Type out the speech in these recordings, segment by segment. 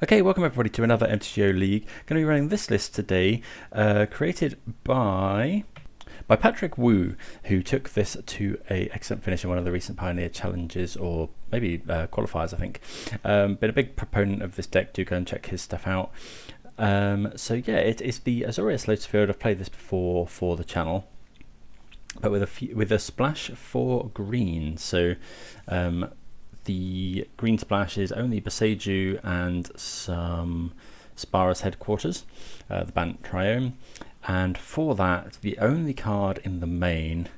Okay, welcome everybody to another MTGO League. Going to be running this list today, created by Patrick Wu, who took this to a excellent finish in one of the recent Pioneer challenges, or maybe qualifiers, I think. Been a big proponent of this deck. Do go and check his stuff out. So yeah, it is the Azorius Lotus field. I've played this before for the channel, but with a splash for green. So the green splash is only Boseiju and some Spara's Headquarters, the Bant Triome. And for that, the only card in the main,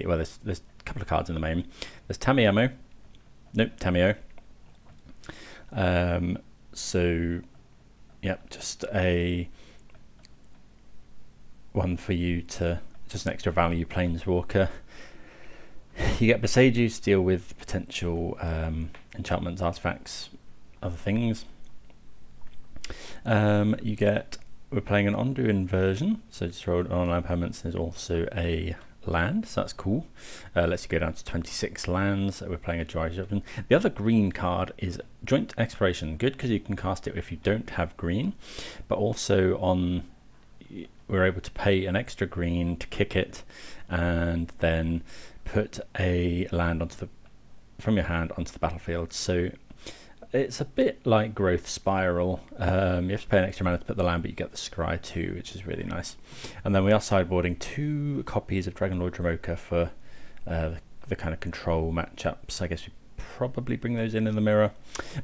well, there's a couple of cards in the main. There's Tamiamo. Nope, Tamio. So, yep, just a one for you to, just an extra value Planeswalker. You get Boseiju to deal with potential enchantments, artifacts, other things. You get, we're playing an Ondu inversion, so just roll online permanents. There's also a land, so that's cool. Lets you go down to 26 lands. We're playing a dry open. The other green card is Joint Exploration. Good because you can cast it if you don't have green, but also we're able to pay an extra green to kick it, and then put a land from your hand onto the battlefield. So it's a bit like Growth Spiral. You have to pay an extra mana to put the land, but you get the scry too, which is really nice. And then we are sideboarding 2 copies of Dragonlord Dromoka for the kind of control matchups. I guess we probably bring those in the mirror.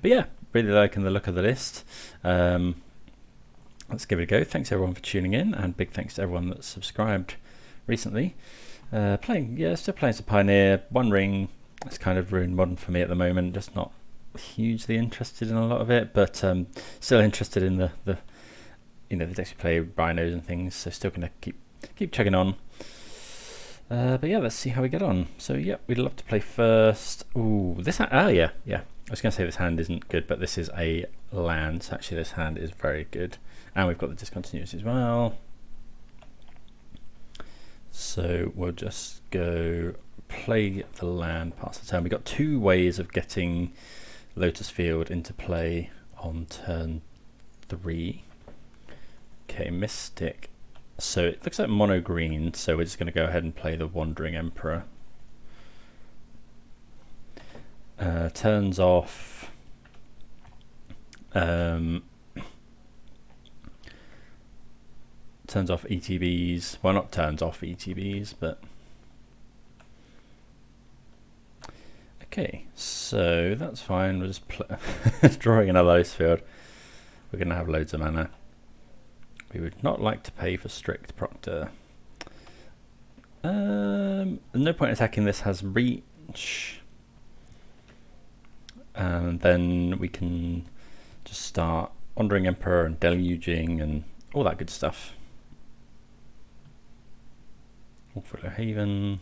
But yeah, really liking the look of the list. Let's give it a go. Thanks everyone for tuning in, and big thanks to everyone that's subscribed recently. Still playing some Pioneer. One Ring, it's kind of ruined Modern for me at the moment. Just not hugely interested in a lot of it, but still interested in the decks we play, Rhinos and things. So still gonna keep chugging on. But yeah, let's see how we get on. So yeah, we'd love to play first. Ooh, this hand. Oh yeah. I was gonna say this hand isn't good, but this is a land. So actually, this hand is very good, and we've got the discontinuity as well. So we'll just go play the land, pass the turn. We've got 2 ways of getting Lotus Field into play on turn 3. Okay, Mystic. So it looks like mono green, so we're just going to go ahead and play the Wandering Emperor. Turns off ETBs. Well, not turns off ETBs, but okay, so that's fine. We're just drawing another Lotus Field. We're going to have loads of mana. We would not like to pay for strict Proctor. No point attacking this, has reach. And then we can just start Wandering Emperor and Deluging and all that good stuff. Awful Haven,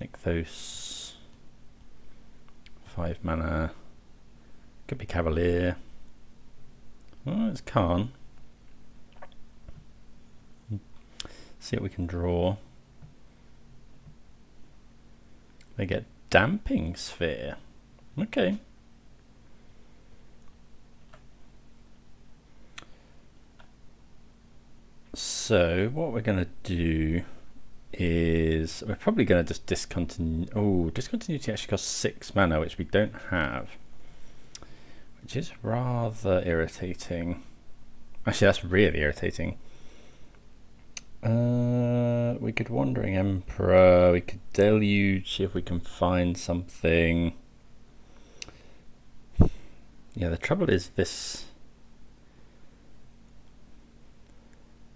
Nykthos, 5 mana, could be Cavalier. Oh, it's Khan. See what we can draw. They get Damping Sphere. Okay. So what we're going to do is we're probably going to just discontinue. Oh, discontinuity actually costs 6 mana, which we don't have, which is rather irritating. Actually, that's really irritating. We could Wandering Emperor, we could Deluge, see if we can find something. Yeah, the trouble is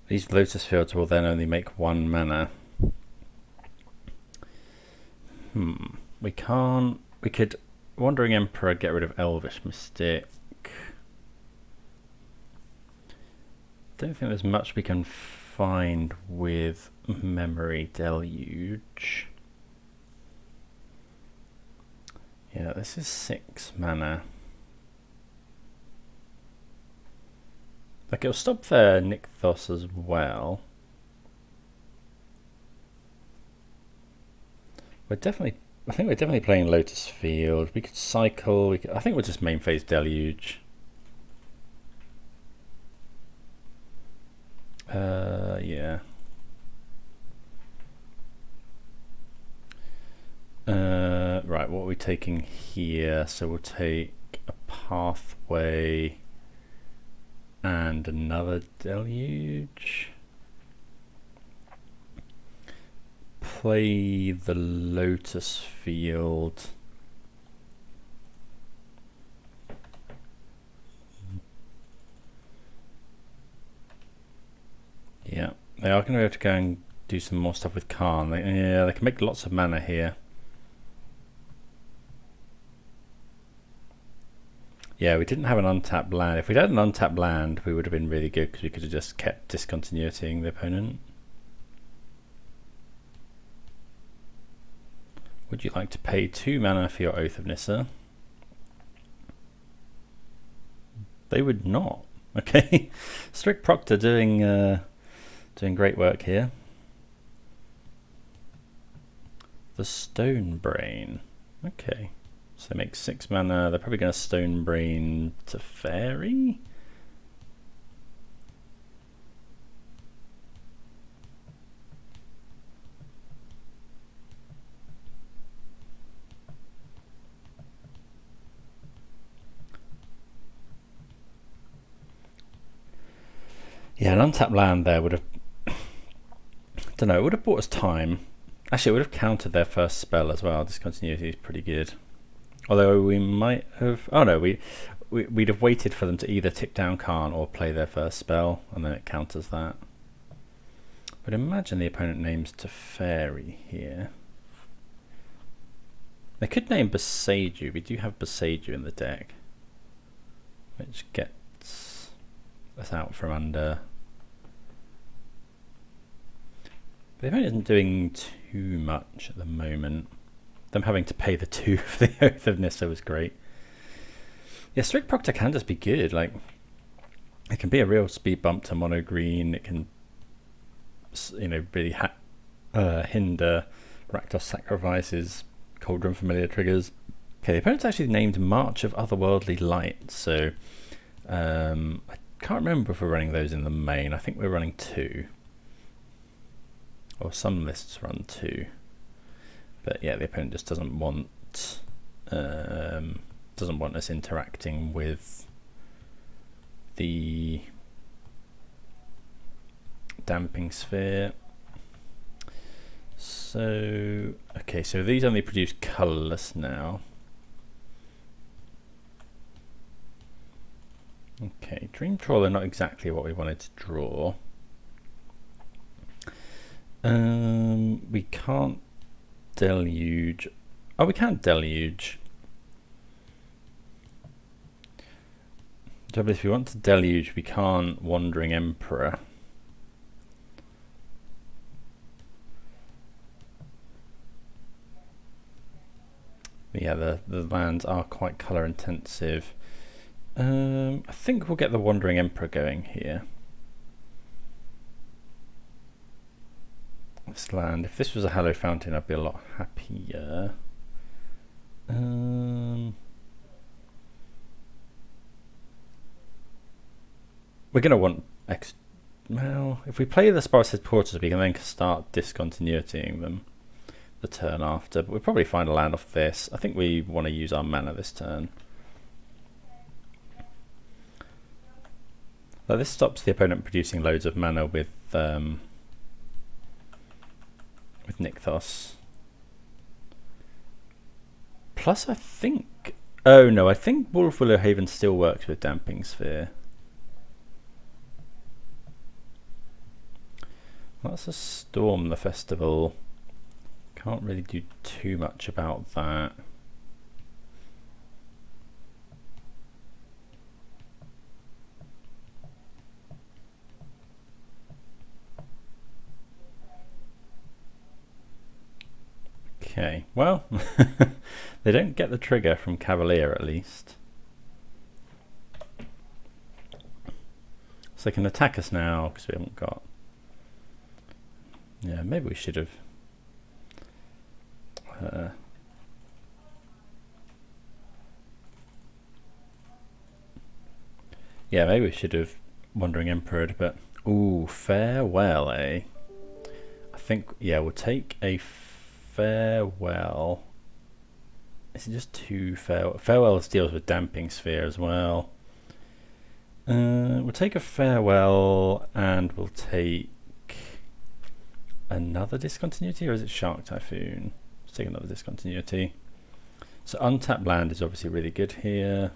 these Lotus Fields will then only make 1 mana. We could Wandering Emperor, get rid of Elvish Mystic. Don't think there's much we can find with Memory Deluge. Yeah, this is 6 mana. Like, it'll stop their Nykthos as well. I think we're definitely playing Lotus Field. We could cycle. I think we'll just main phase Deluge. we taking here? So we'll take a pathway and another deluge. Play the Lotus field. Yeah, they are going to have to go and do some more stuff with Khan. Yeah, they can make lots of mana here. Yeah, we didn't have an untapped land. If we'd had an untapped land, we would have been really good because we could have just kept discontinuitying the opponent. Would you like to pay 2 mana for your Oath of Nissa? They would not. Okay, Strict Proctor doing great work here. The Stone Brain. Okay, so they make 6 mana. They're probably going to Stone Brain to Fairy. Yeah, an untapped land there would have, don't know, it would have bought us time. Actually, it would have countered their first spell as well. Discontinuity is pretty good. Although we might have, oh no, we'd have waited for them to either tick down Khan or play their first spell, and then it counters that. But imagine the opponent names Teferi here. They could name Boseiju. We do have Boseiju in the deck, which gets us out from under. But the opponent isn't doing too much at the moment. Them having to pay the 2 for the Oath of Nissa was great. Yeah, Strict Proctor can just be good. Like, it can be a real speed bump to mono green. It can, you know, really hinder Rakdos Sacrifices, Cauldron Familiar triggers. Okay, the opponent's actually named March of Otherworldly Light, so I can't remember if we're running those in the main. I think we're running 2. Or some lists run 2. But yeah, the opponent just doesn't want us interacting with the Damping Sphere. So okay, so these only produce colourless now. Okay, Dream Trawler not exactly what we wanted to draw. We can't deluge. Oh, we can deluge. If we want to deluge, we can't Wandering Emperor. But yeah, the lands are quite colour intensive. I think we'll get the Wandering Emperor going here. This land, if this was a Hallow Fountain, I'd be a lot happier. We're going to want well, if we play the Spiral Portals, we can then start discontinuitying them the turn after. But we'll probably find a land off this. I think we want to use our mana this turn. Now, this stops the opponent producing loads of mana with Nykthos. Plus, I think... Oh no, I think Wolf Willow Haven still works with Damping Sphere. That's a Storm the Festival. Can't really do too much about that. Okay, well, they don't get the trigger from Cavalier at least. So they can attack us now because we haven't got... Yeah, maybe we should have... Yeah, maybe we should have Wandering Emperor, but... Ooh, Farewell, eh? I think, yeah, we'll take a Farewell Is it just 2 farewell? Farewell deals with damping sphere as well. We'll take a farewell and we'll take another discontinuity, or is it Shark Typhoon? Let's take another discontinuity. So untapped land is obviously really good here.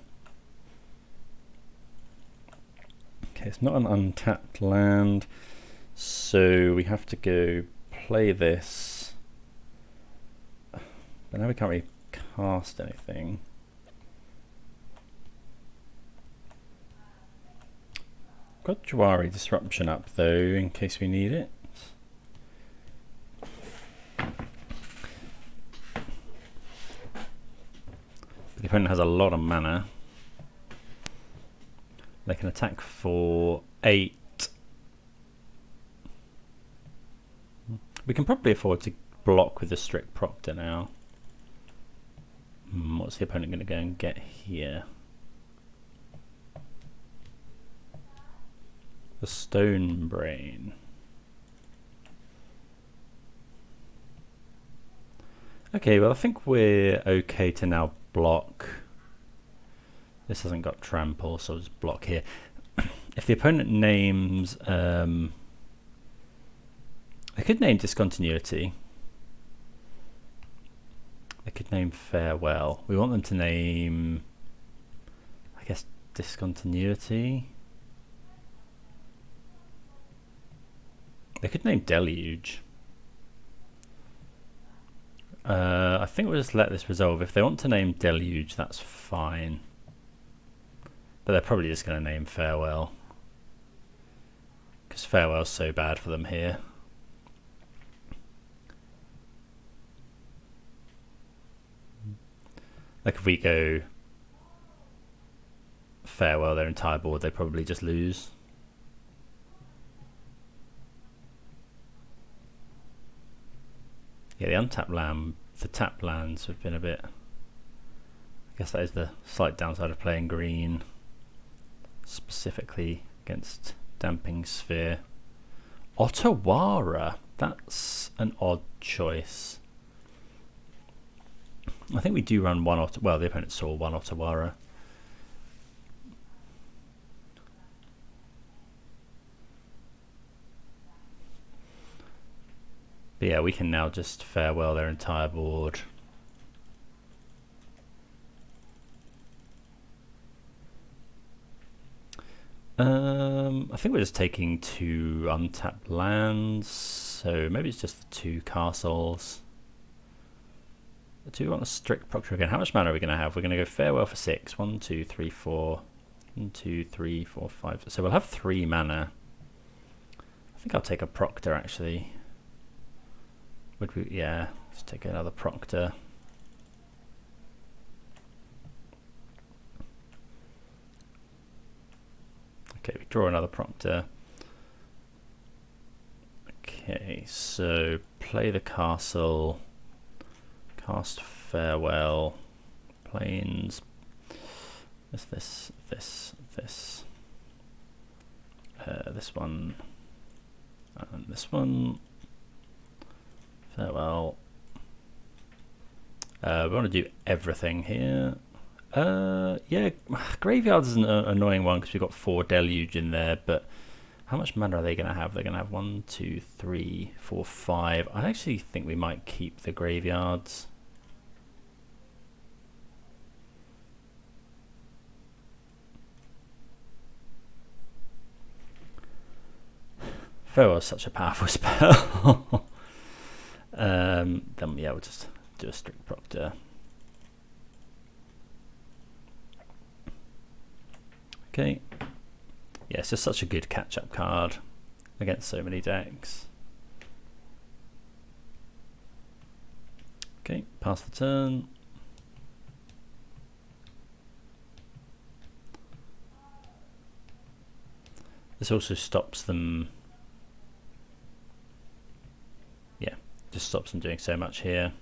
Okay, it's not an untapped land, so we have to go play this. But now we can't really cast anything. Got Jawari Disruption up though, in case we need it. The opponent has a lot of mana. They can attack for 8. We can probably afford to block with the strict Proctor now. What's the opponent going to go and get here? The Stone Brain. Okay, well I think we're okay to now block. This hasn't got trample, so I'll just block here. If the opponent names, they could name discontinuity. They could name farewell. We want them to name, I guess, discontinuity. They could name deluge. I think we'll just let this resolve. If they want to name deluge, that's fine. But they're probably just going to name farewell, because farewell's so bad for them here. Like if we go farewell their entire board, they probably just lose. Yeah, the untapped land, the tapped lands have been a bit, I guess that is the slight downside of playing green, specifically against Damping Sphere. Otawara, that's an odd choice. I think we do run one well, the opponent saw one Otawara. But yeah, we can now just farewell their entire board. I think we're just taking 2 untapped lands, so maybe it's just the 2 castles. Do we want a strict Proctor again? How much mana are we going to have? We're going to go farewell for 6. 1, 2, 3, 4. 1, 2, 3, 4, 5. So we'll have 3 mana. I think I'll take a Proctor actually. Would we? Yeah, let's take another Proctor. Okay, we draw another Proctor. Okay, so play the castle, cast farewell, planes, this one, and this one. Farewell. We want to do everything here. Yeah, graveyard is an annoying one because we've got 4 deluge in there, but how much mana are they going to have? They're going to have 1, 2, 3, 4, 5. I actually think we might keep the graveyards. Farewell is such a powerful spell. Then yeah, we'll just do a strict Proctor. Okay. Yeah, it's just such a good catch-up card against so many decks. Okay, pass the turn. This also stops them. Yeah, just stops them doing so much here.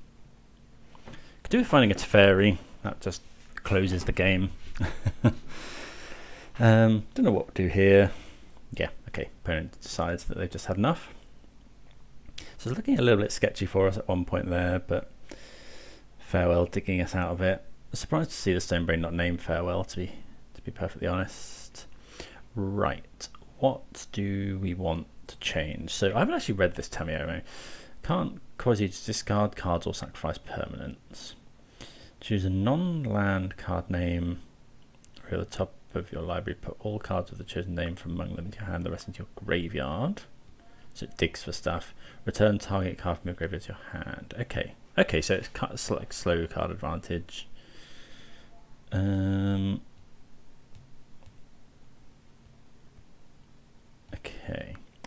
Could do with finding a Teferi. That just closes the game. Don't know what to do here. Yeah, okay. Opponent decides that they've just had enough. So it's looking a little bit sketchy for us at one point there, but Farewell digging us out of it. Surprised to see the Stonebrain not named Farewell, to be perfectly honest. Right, what do we want to change? So I haven't actually read this Tamiyo. Can't cause you to discard cards or sacrifice permanents. Choose a non-land card name. At the top of your library, put all cards with the chosen name from among them into your hand, the rest into your graveyard. So it digs for stuff. Return target card from your graveyard to your hand. Okay. Okay, so it's like slow card advantage. Okay.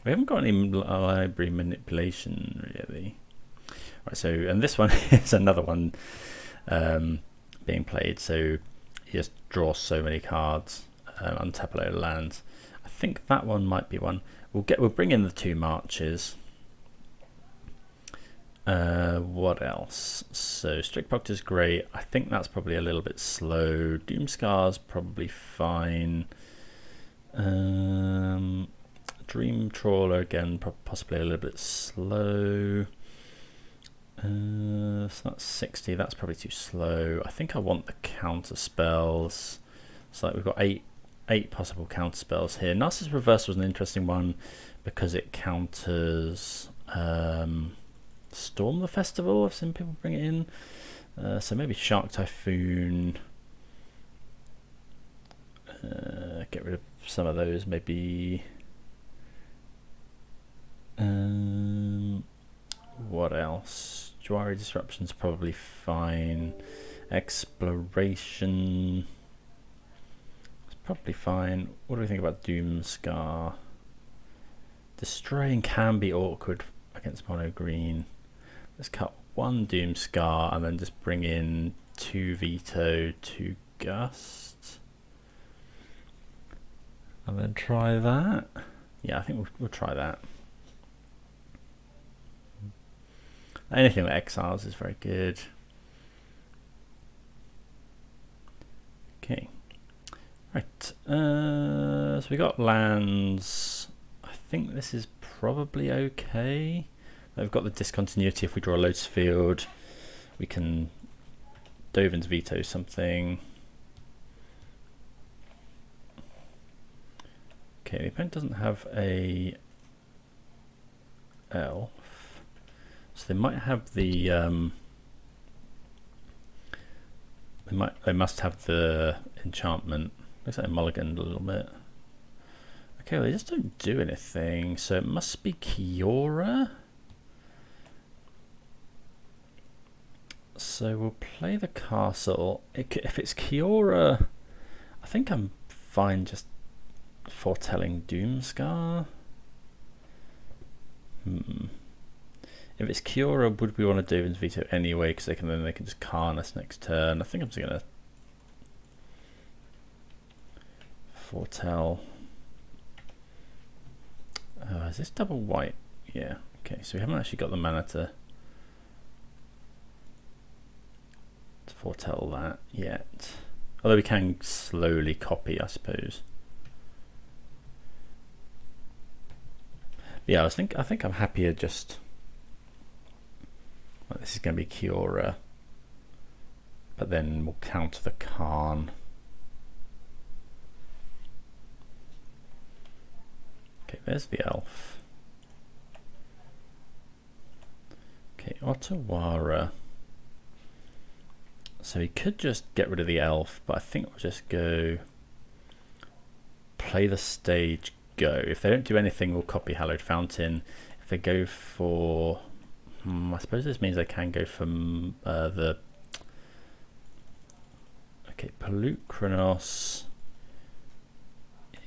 We haven't got any library manipulation really. Right, so and this one is another one being played. So you just draw so many cards, untap a load of lands. I think that one might be one. We'll bring in the 2 marches. What else? So Strict Proctor is great. I think that's probably a little bit slow. Doomscar's probably fine. Dream Trawler again, possibly a little bit slow. So that's 60. That's probably too slow. I think I want the counter spells. So like we've got eight possible counter spells here. Narcissus Reversal was an interesting one because it counters Storm the Festival. I've seen people bring it in. So maybe Shark Typhoon. Get rid of some of those. Maybe. What else? Jwari Disruption's probably fine. Exploration. It's probably fine. What do we think about Doomscar? Destroying can be awkward against mono green. Let's cut 1 Doomscar and then just bring in 2 Veto, 2 Gust. And then try that. Yeah, I think we'll try that. Anything with exiles is very good. Okay. Right. So we got lands. I think this is probably okay. We've got the discontinuity. If we draw a Lotus field, we can Dovin's veto something. Okay, the opponent doesn't have a elf, so they might have the they must have the enchantment. Looks like a mulligan a little bit. Okay, well, they just don't do anything, so it must be Kiora. So we'll play the castle. If it's Kiora, I think I'm fine just foretelling Doomscar. If it's Kiora, would we want to Dovin's veto anyway? Because they can just Karn us next turn. I think I'm just gonna foretell. Is this double white? Yeah. Okay. So we haven't actually got the mana to foretell that yet. Although we can slowly copy, I suppose. Yeah, I think I'm happier just. Well, this is going to be Kiora, but then we'll counter the Karn. Okay, there's the elf. Okay, Otawara. So he could just get rid of the elf, but I think we'll just go play the stage, go. If they don't do anything, we'll copy Hallowed Fountain. If they go for... I suppose this means they can go for the... Okay, Pollute Kronos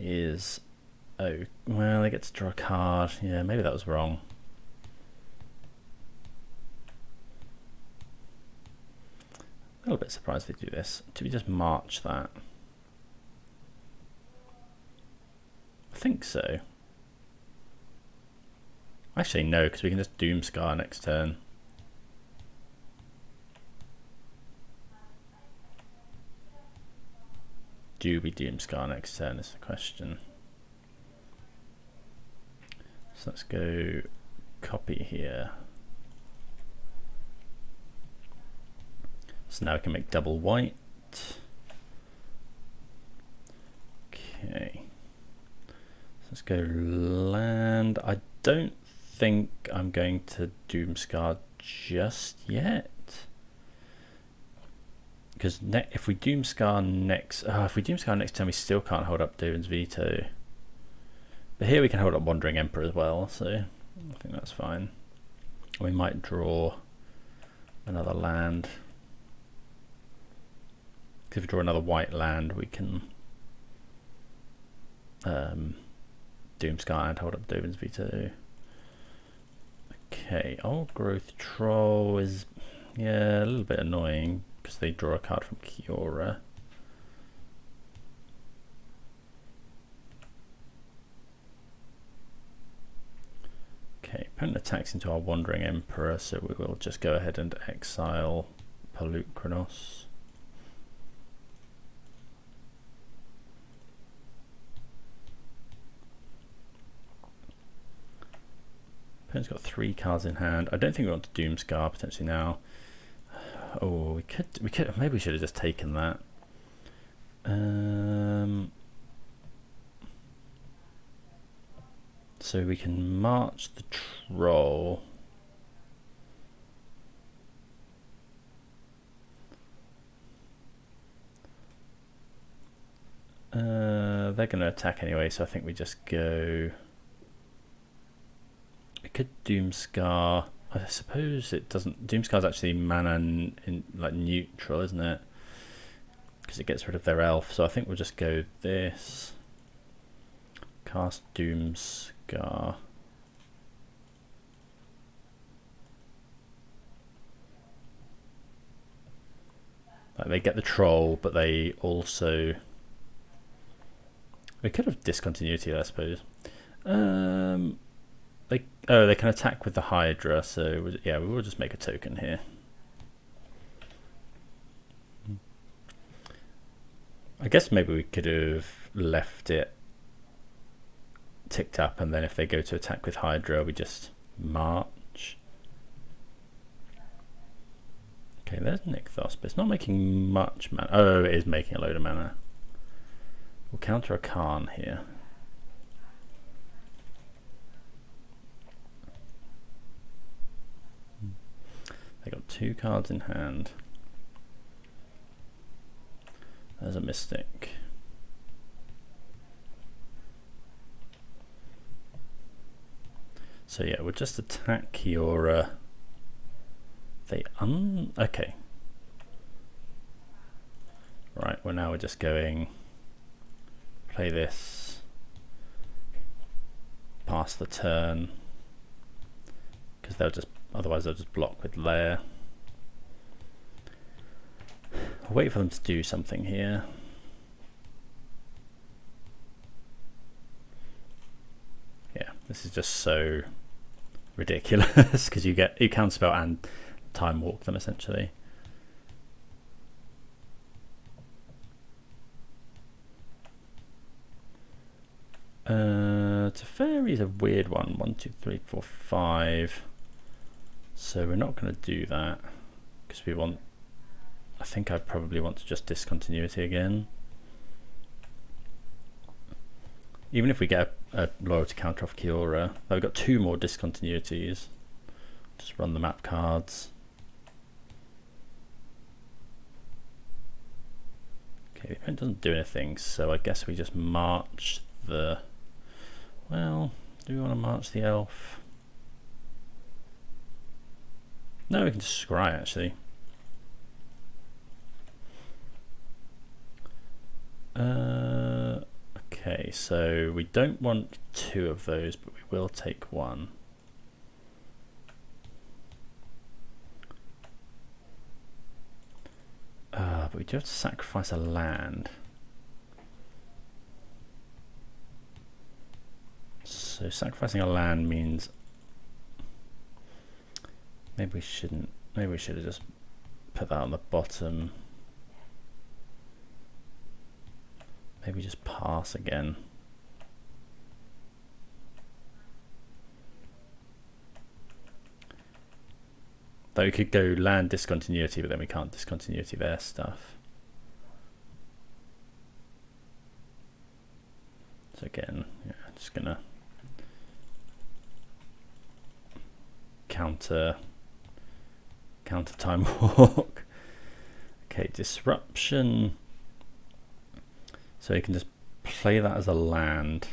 is... Oh, well, they get to draw a card. Yeah, maybe that was wrong. A little bit surprised they do this. Do we just march that? I think so. Actually, no, because we can just Doomscar next turn. Do we Doomscar next turn is the question. So let's go copy here. So now we can make double white. Okay. So let's go land. I don't think I'm going to Doomscar just yet. Because if we Doomscar next turn, we still can't hold up Dovin's Veto. But here we can hold up Wandering Emperor as well, so I think that's fine. We might draw another land. If we draw another white land, we can Doomscar and hold up Dovin's Veto. Okay, Old Growth Troll is, yeah, a little bit annoying because they draw a card from Kiora. Okay, opponent attacks into our Wandering Emperor, so we will just go ahead and exile Palukronos. Opponent's got 3 cards in hand. I don't think we want to Doomscar potentially now. Oh, we could, maybe we should have just taken that. So we can march the troll. They're going to attack anyway, so I think we just go. We could Doomscar. I suppose it doesn't. Doomscar's actually mana in like neutral, isn't it? Because it gets rid of their elf. So I think we'll just go this. Cast Doomscar. Like they get the troll, but they also. We could have discontinuity, I suppose. They can attack with the Hydra, so yeah, we will just make a token here. I guess maybe we could have left it ticked up, and then if they go to attack with Hydra, we just march. Okay, there's Nykthos, but it's not making much mana. Oh, it is making a load of mana. We'll counter a Khan here. They got 2 cards in hand. There's a Mystic. So yeah, we'll just attack Kiora. Okay. Right, well now we're just going play this. Pass the turn. Because otherwise they'll just block with Lair. I'll wait for them to do something here. Yeah, this is just so ridiculous because you counterspell and time walk them essentially. Teferi is a weird one. 1, 2, 3, 4, 5. So we're not going to do that because we want. I think I probably want to just discontinuity again. Even if we get a loyalty counter off Kiora, we've got 2 more discontinuities. Just run the map cards. Okay, the opponent doesn't do anything, so I guess we just march the. Well, do we want to march the elf? No, we can just scry actually. Okay, so we don't want 2 of those, but we will take 1. But we do have to sacrifice a land. So sacrificing a land means maybe we shouldn't. Maybe we should have just put that on the bottom. Maybe just pass again. Though we could go land discontinuity, but then we can't discontinuity their stuff. So again, yeah, just gonna counter Time Walk. Okay, disruption. So you can just play that as a land.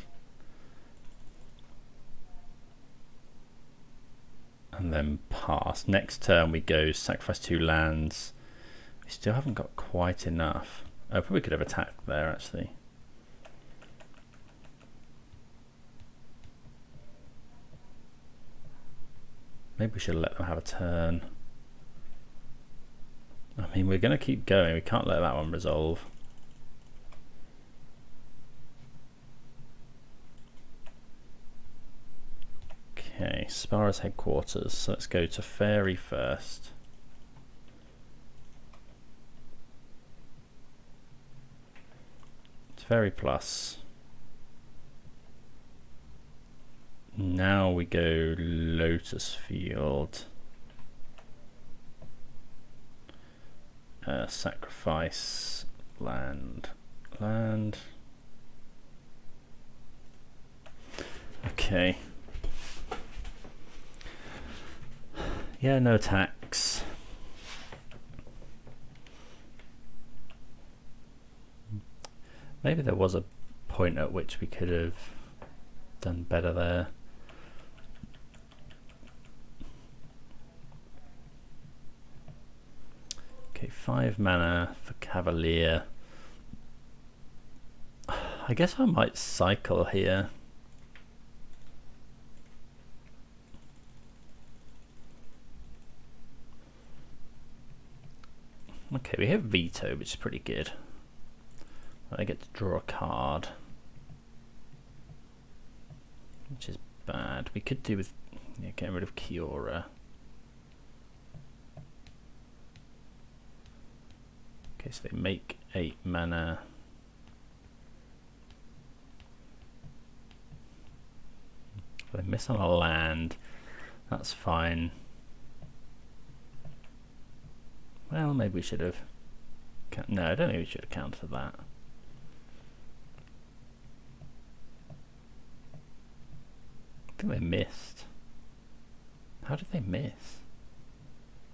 And then pass. Next turn we go sacrifice 2 lands. We still haven't got quite enough. Oh, probably could have attacked there actually. Maybe we should let them have a turn. I mean, we're going to keep going. We can't let that one resolve. Okay, Spara's headquarters. So let's go to Fairy first. It's Fairy plus. Now we go Lotus Field. Sacrifice land. Okay. Yeah, no attacks. Maybe there was a point at which we could have done better there. Okay, 5 mana for Cavalier. I guess I might cycle here. Okay, we have Veto, which is pretty good. I get to draw a card, which is bad. We could do with getting rid of Kiora. Okay, so they make 8 mana. They miss on a land. That's fine. Well, maybe we should have. No, I don't think we should have countered that. I think they missed. How did they miss?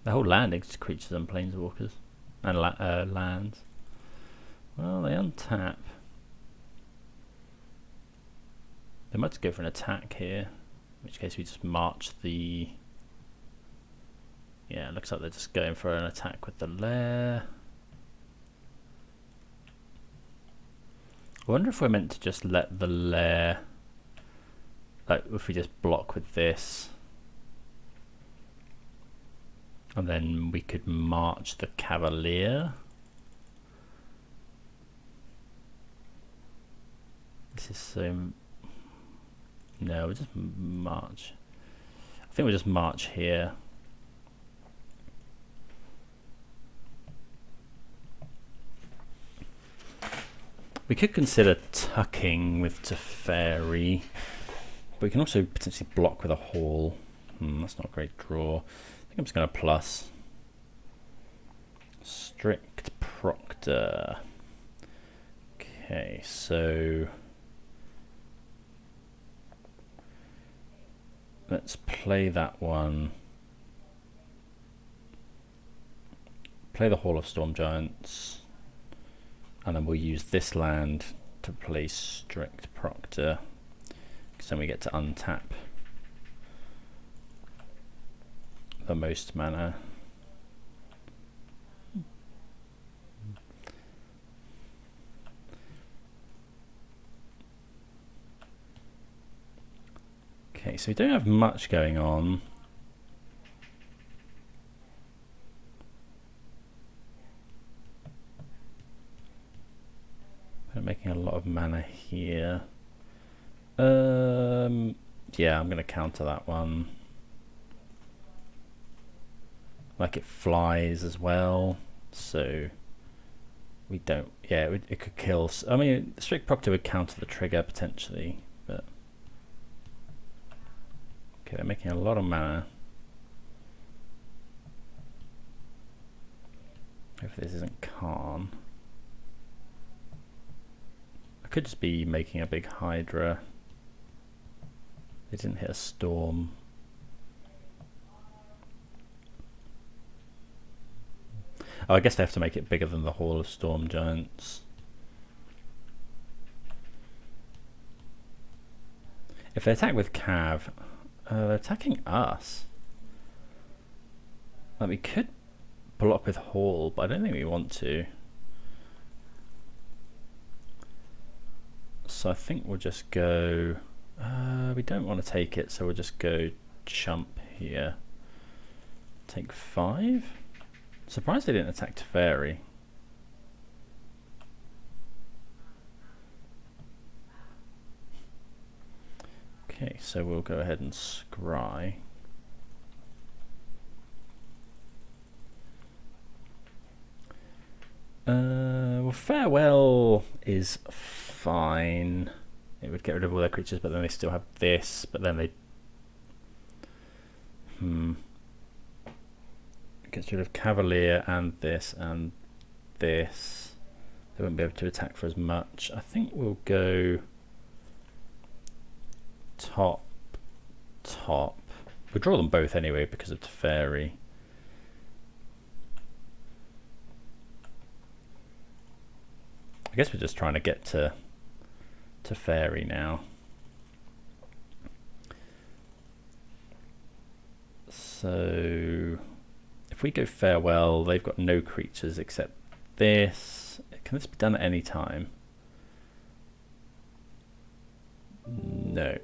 The whole landing to creatures and planeswalkers and lands. Well, they untap. They might just go for an attack here, in which case we just march the. Yeah, it looks like they're just going for an attack with the lair. I wonder if we're meant to just let the lair, like if we just block with this, and then we could march the Cavalier. This is so. No, we'll just march. I think we'll just march here. We could consider tucking with Teferi, but we can also potentially block with a Hall. That's not a great draw. I think I'm just going to plus. Strict Proctor. Okay, so let's play that one. Play the Hall of Storm Giants. And then we'll use this land to play Strict Proctor, because then we get to untap the most mana. Okay, so we don't have much going on. Making a lot of mana here. Yeah, I'm going to counter that one. Like it flies as well, so we don't. Yeah, it could kill. I mean, Strict Proctor would counter the trigger potentially, but okay, they're making a lot of mana. Hopefully this isn't Khan. I could just be making a big Hydra. They didn't hit a storm. Oh, I guess they have to make it bigger than the Hall of Storm Giants. If they attack with Cav, they're attacking us. Like, we could block with Hall, but I don't think we want to. So I think we'll just go... we don't want to take it, so we'll just go chump here. Take 5? Surprised they didn't attack Teferi. Okay, so we'll go ahead and scry. Well, Farewell is fine. It would get rid of all their creatures, but then they still have this, but then they... Gets rid of Cavalier and this and this. They won't be able to attack for as much. I think we'll go top. We'll draw them both anyway because of Teferi. I guess we're just trying to get to Teferi now. So if we go Farewell, they've got no creatures except this. Can this be done at any time? No.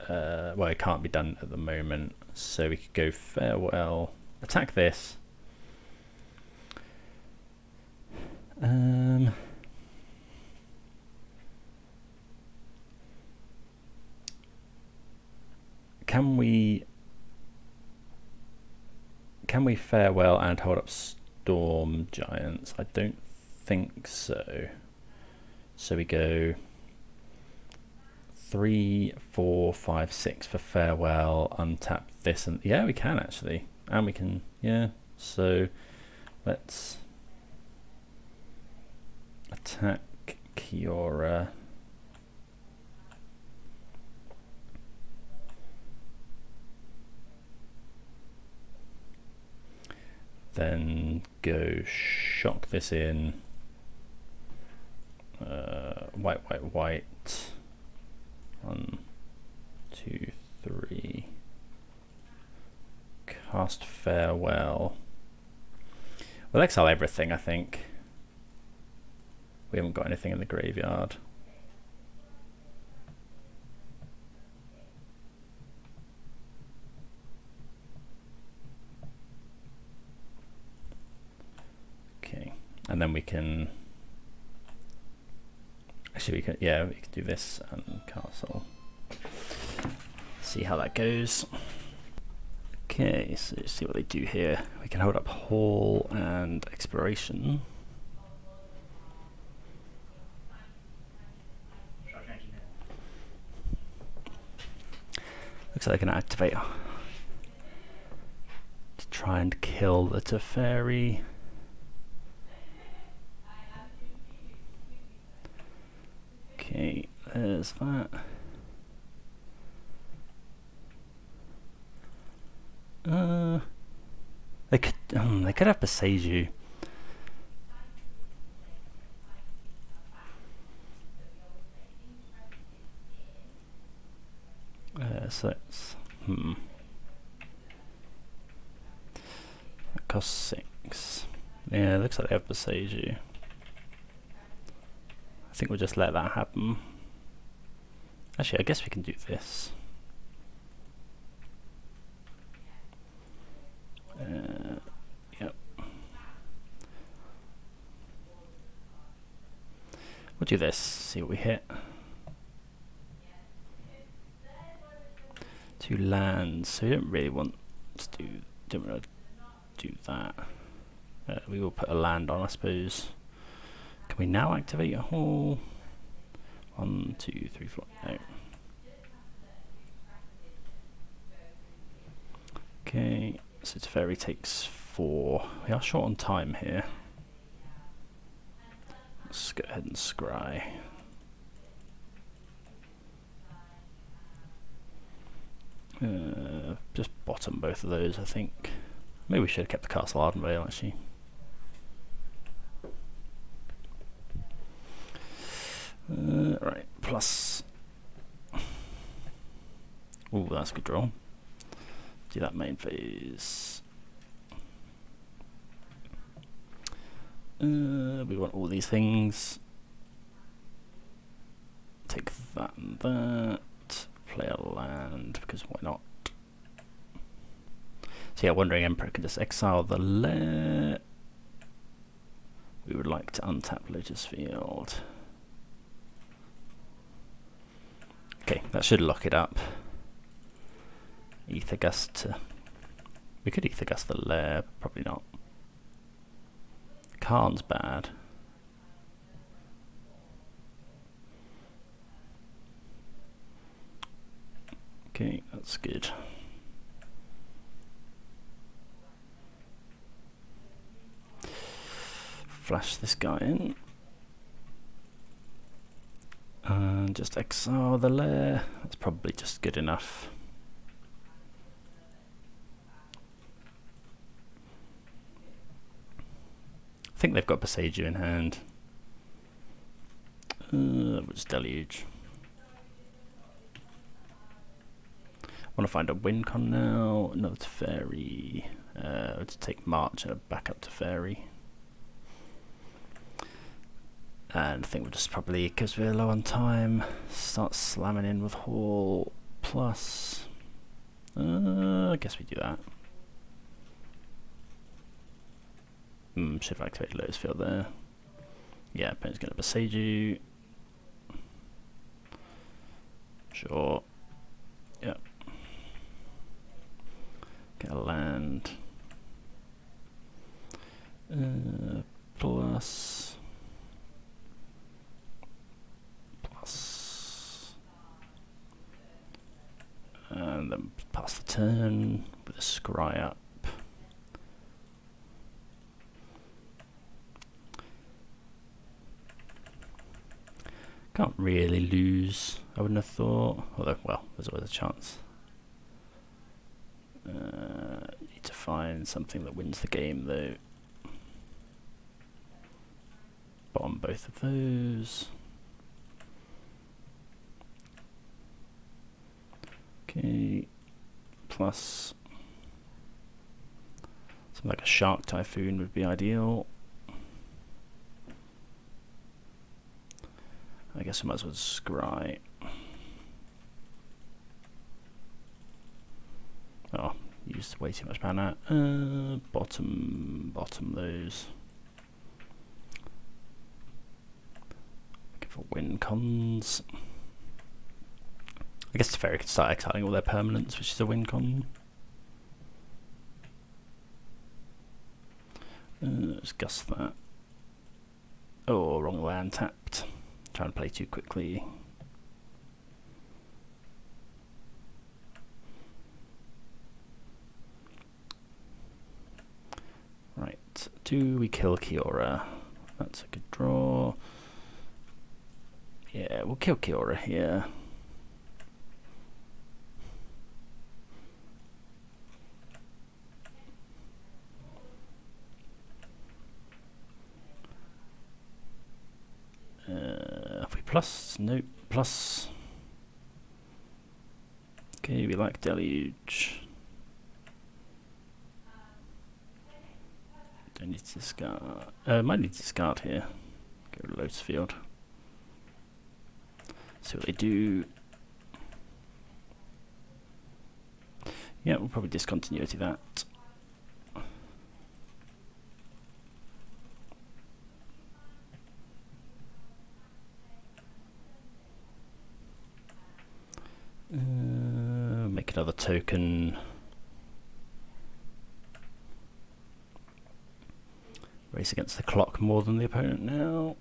Well, it can't be done at the moment. So we could go Farewell, attack this. Can we Farewell and hold up Storm Giants? I don't think so. So we go 3, 4, 5, 6 for Farewell, untap this, and yeah, we can actually, and we can, yeah. So let's attack Kiora. Then go shock this in. White. 1, 2, 3. Cast Farewell. We'll exile everything, I think. We haven't got anything in the graveyard. Okay, and then we can... Actually, we can do this and castle. See how that goes. Okay, so let's see what they do here. We can hold up Hall and Exploration. Looks like I can activate to try and kill the Teferi. Okay, there's that. They could have Beseiju. So it's that costs 6. Yeah, it looks like they have Beseiju. I think we'll just let that happen. Actually, I guess we can do this. Yep. We'll do this, see what we hit. 2 lands, so we don't really want to don't want to do that. We will put a land on, I suppose. Can we now activate a Hall? 1, 2, 3, 4. No. Okay, so Teferi takes 4. We are short on time here. Let's go ahead and scry. Just bottom both of those, I think. Maybe we should have kept the Castle Ardenvale, actually. Right, plus. Oh, that's a good draw. Do that main phase. We want all these things. Take that and that. Play a land, because why not? So yeah, Wandering Emperor can just exile the lair. We would like to untap Lotus Field. Okay, that should lock it up. Ether Gust. We could Ether Gust the lair, probably not. Karn's bad. Okay, that's good. Flash this guy in. And just exile the lair. That's probably just good enough. I think they've got Besage in hand. We'll just Deluge. I want to find a win con now. Another Teferi. Let's take March and back up to Fairy. And I think we'll just probably, because we're low on time, start slamming in with Hall plus. I guess we do that. Should have activated Lotus Field there. Yeah, opponent's going to Besage you. Sure. Yep. Get a land. Plus. And then pass the turn with a scry up. Can't really lose, I wouldn't have thought. Although, well, there's always a chance. Need to find something that wins the game, though. Bomb both of those. Okay, plus something like a Shark Typhoon would be ideal. I guess we might as well scry. Oh, used way too much mana. Bottom those. Looking for win cons. I guess Teferi could start exiling all their permanents, which is a win con. Let's gust that. Oh, wrong land tapped. Trying to play too quickly. Right, do we kill Kiora? That's a good draw. Yeah, we'll kill Kiora here. If we plus, nope, plus. Okay, we like Deluge. Don't need to discard. Might need to discard here. Go to Lotus Field. See what they do. Yeah, we'll probably discontinuity that. Make another token. Race against the clock more than the opponent now.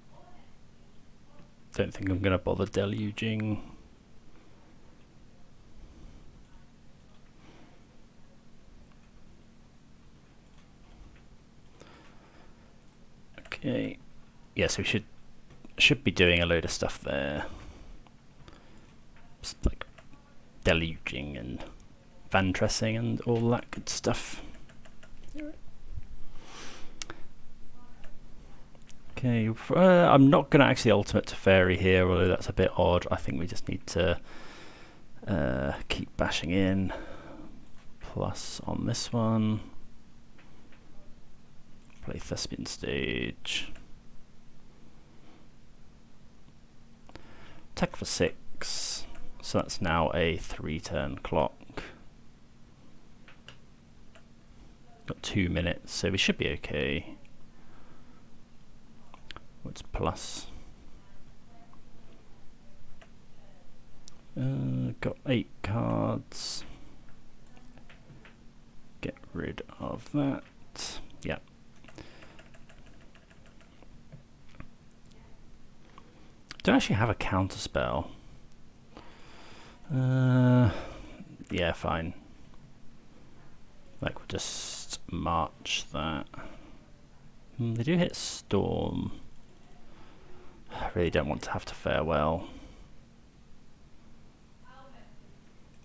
Don't think I'm going to bother deluging. Okay. Yes, we should be doing a load of stuff there. Just like deluging and vantressing and all that good stuff. Okay, I'm not going to actually ultimate to fairy here, although that's a bit odd. I think we just need to keep bashing in. Plus on this one. Play Thespian Stage. Attack for 6. So that's now a 3-turn clock. Got 2 minutes, so we should be okay. What's plus? Got 8 cards. Get rid of that. Yeah. Do I actually have a counter spell? Yeah, fine. Like, we'll just march that. They do hit storm. I really don't want to have to farewell.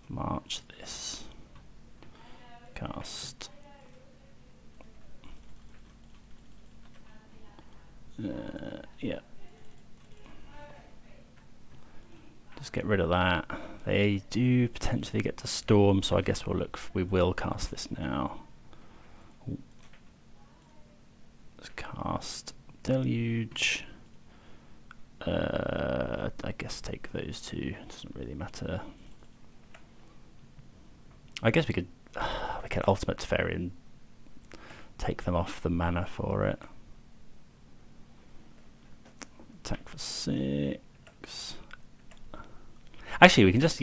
March this. Cast. Yeah. Just get rid of that. They do potentially get to storm, so I guess we will cast this now. Let's cast deluge. I guess take those two. Doesn't really matter. I guess we could ultimate to fairy and take them off the mana for it. Attack for 6. Actually, we can just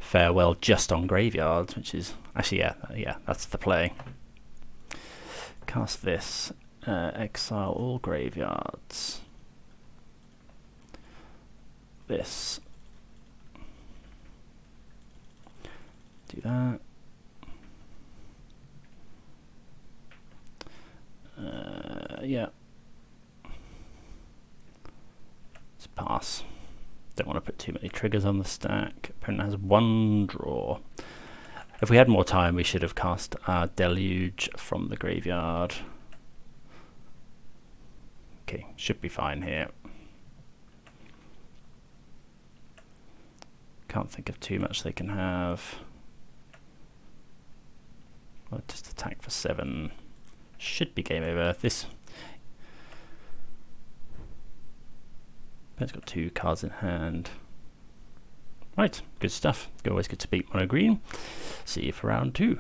farewell just on graveyards, which is actually yeah, that's the play. Cast this, exile all graveyards. This. Do that. Yeah. Let's pass. Don't want to put too many triggers on the stack. Opponent has 1 draw. If we had more time, we should have cast our deluge from the graveyard. Okay, should be fine here. Can't think of too much they can have. Well, just attack for 7. Should be game over. This. It's got 2 cards in hand. Right, good stuff. Always good to beat mono green. See you for round 2.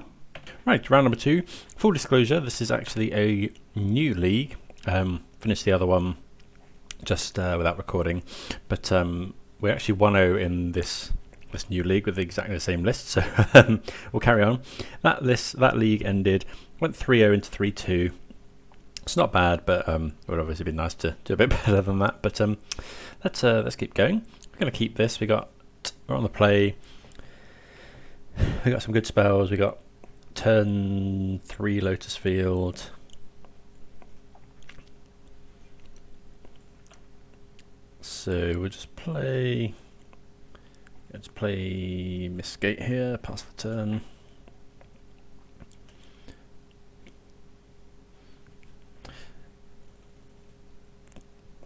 Right, round number 2. Full disclosure, this is actually a new league. Finished the other one just without recording, but we're actually 1-0 in this new league with exactly the same list. So we'll carry on. That league ended. Went 3-0 into 3-2. It's not bad, but it would obviously be nice to do a bit better than that. But let's keep going. We're going to keep this. We're on the play. We got some good spells. We got turn 3 Lotus Field. So we'll just play. Let's play Mistgate here. Pass the turn.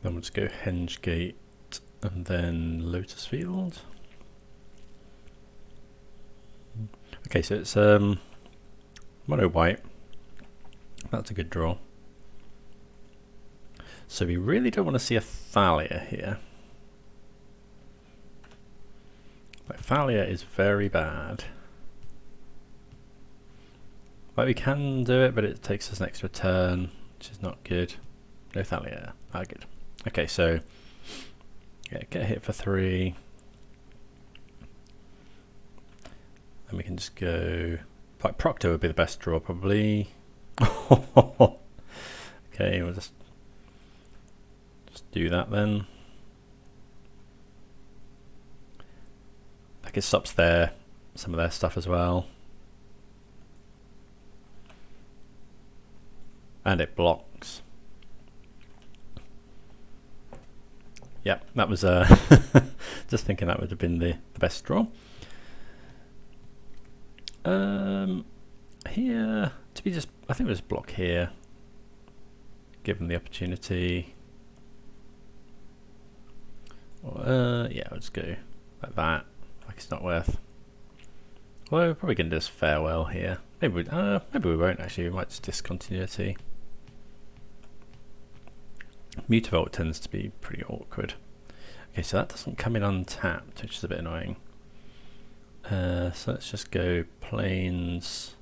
Then we'll just go Hengegate and then Lotus Field. Okay, so it's mono white. That's a good draw. So we really don't want to see a Thalia here. Like, Thalia is very bad. Like, we can do it, but it takes us an extra turn, which is not good. No Thalia. Ah, good. Okay, so yeah, get hit for 3. Then we can just go. Like, Proctor would be the best draw, probably. Okay, we'll just do that then. Like, it stops some of their stuff as well. And it blocks. Yep, that was just thinking that would have been the best draw. Here to be just, I think we'll just block here, give them the opportunity. Yeah, I'll just go like that. Like it's not worth. Well, we're probably going to just farewell here. Maybe we won't actually. We might just discontinuity. Mutavault tends to be pretty awkward. Okay, so that doesn't come in untapped, which is a bit annoying. So let's just go plains.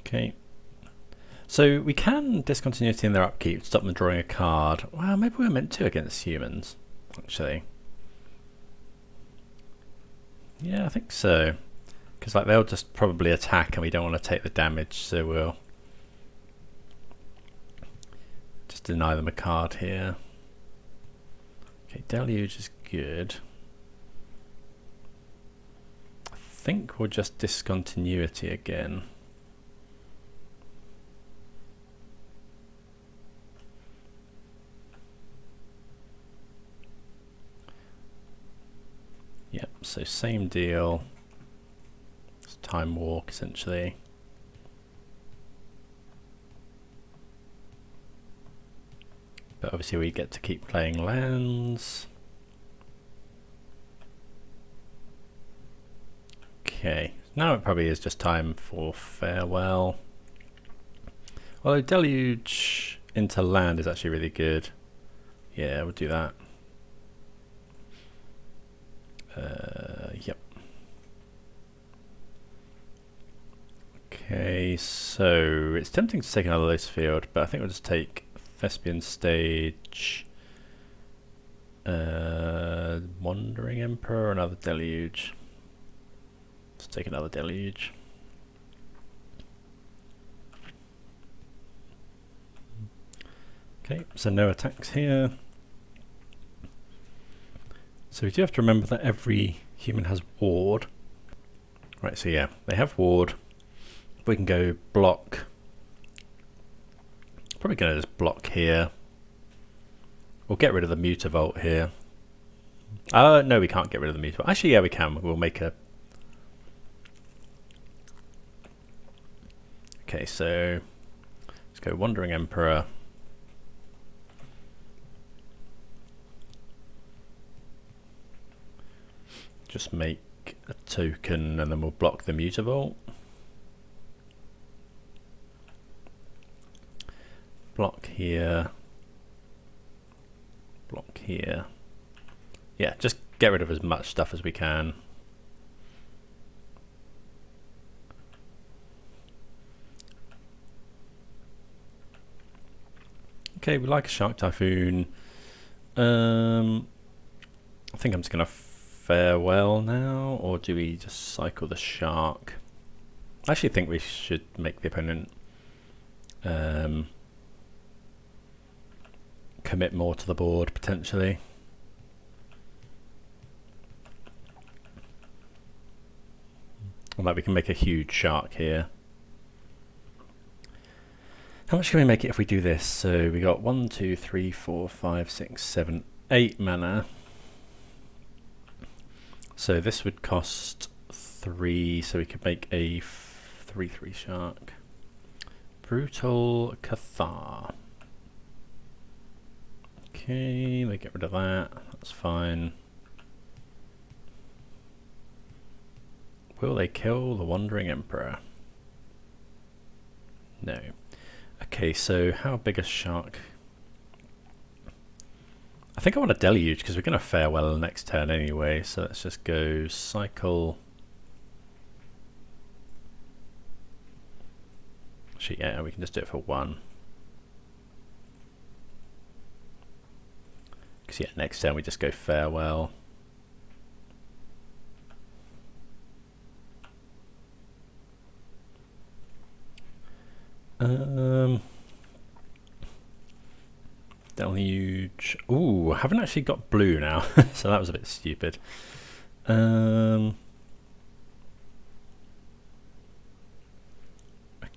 Okay. So we can discontinuity in their upkeep to stop them drawing a card. Well, maybe we're meant to against humans, actually. Yeah, I think so. Because like they'll just probably attack and we don't want to take the damage, so we'll just deny them a card here. Okay, Deluge is good. I think we'll just discontinuity again. Yep, so same deal. It's time walk essentially. But obviously we get to keep playing lands. Okay, now it probably is just time for farewell. Although Deluge into land is actually really good. Yeah, we'll do that. Yep. Okay, so it's tempting to take another Lotus field, but I think we'll just take Thespian Stage, Wandering Emperor, another Deluge. Let's take another Deluge. Okay, so no attacks here. So we do have to remember that every human has ward. Right, so yeah, they have ward. We can go block. Probably going to just block here. We'll get rid of the Mutavault here. No, we can't get rid of the Mutavault. Actually, yeah, we can. We'll make a... Okay, so let's go Wandering Emperor. Just make a token and then we'll block the Mutavault. Block here. Block here. Yeah, just get rid of as much stuff as we can. Okay, we like a Shark Typhoon. I think I'm just going to farewell now, or do we just cycle the Shark? I actually think we should make the opponent commit more to the board, potentially. Like we can make a huge Shark here. How much can we make it if we do this? So we got 1, 2, 3, 4, 5, 6, 7, 8 mana. So this would cost 3, so we could make a 3/3 Shark. Brutal Cathar. Okay, they get rid of that. That's fine. Will they kill the Wandering Emperor? No. Okay, so how big a Shark? I think I want a Deluge because we're going to farewell next turn anyway, so let's just go cycle. Actually, yeah, we can just do it for 1. Because yeah, next turn we just go farewell. Deluge. Ooh, I haven't actually got blue now, so that was a bit stupid.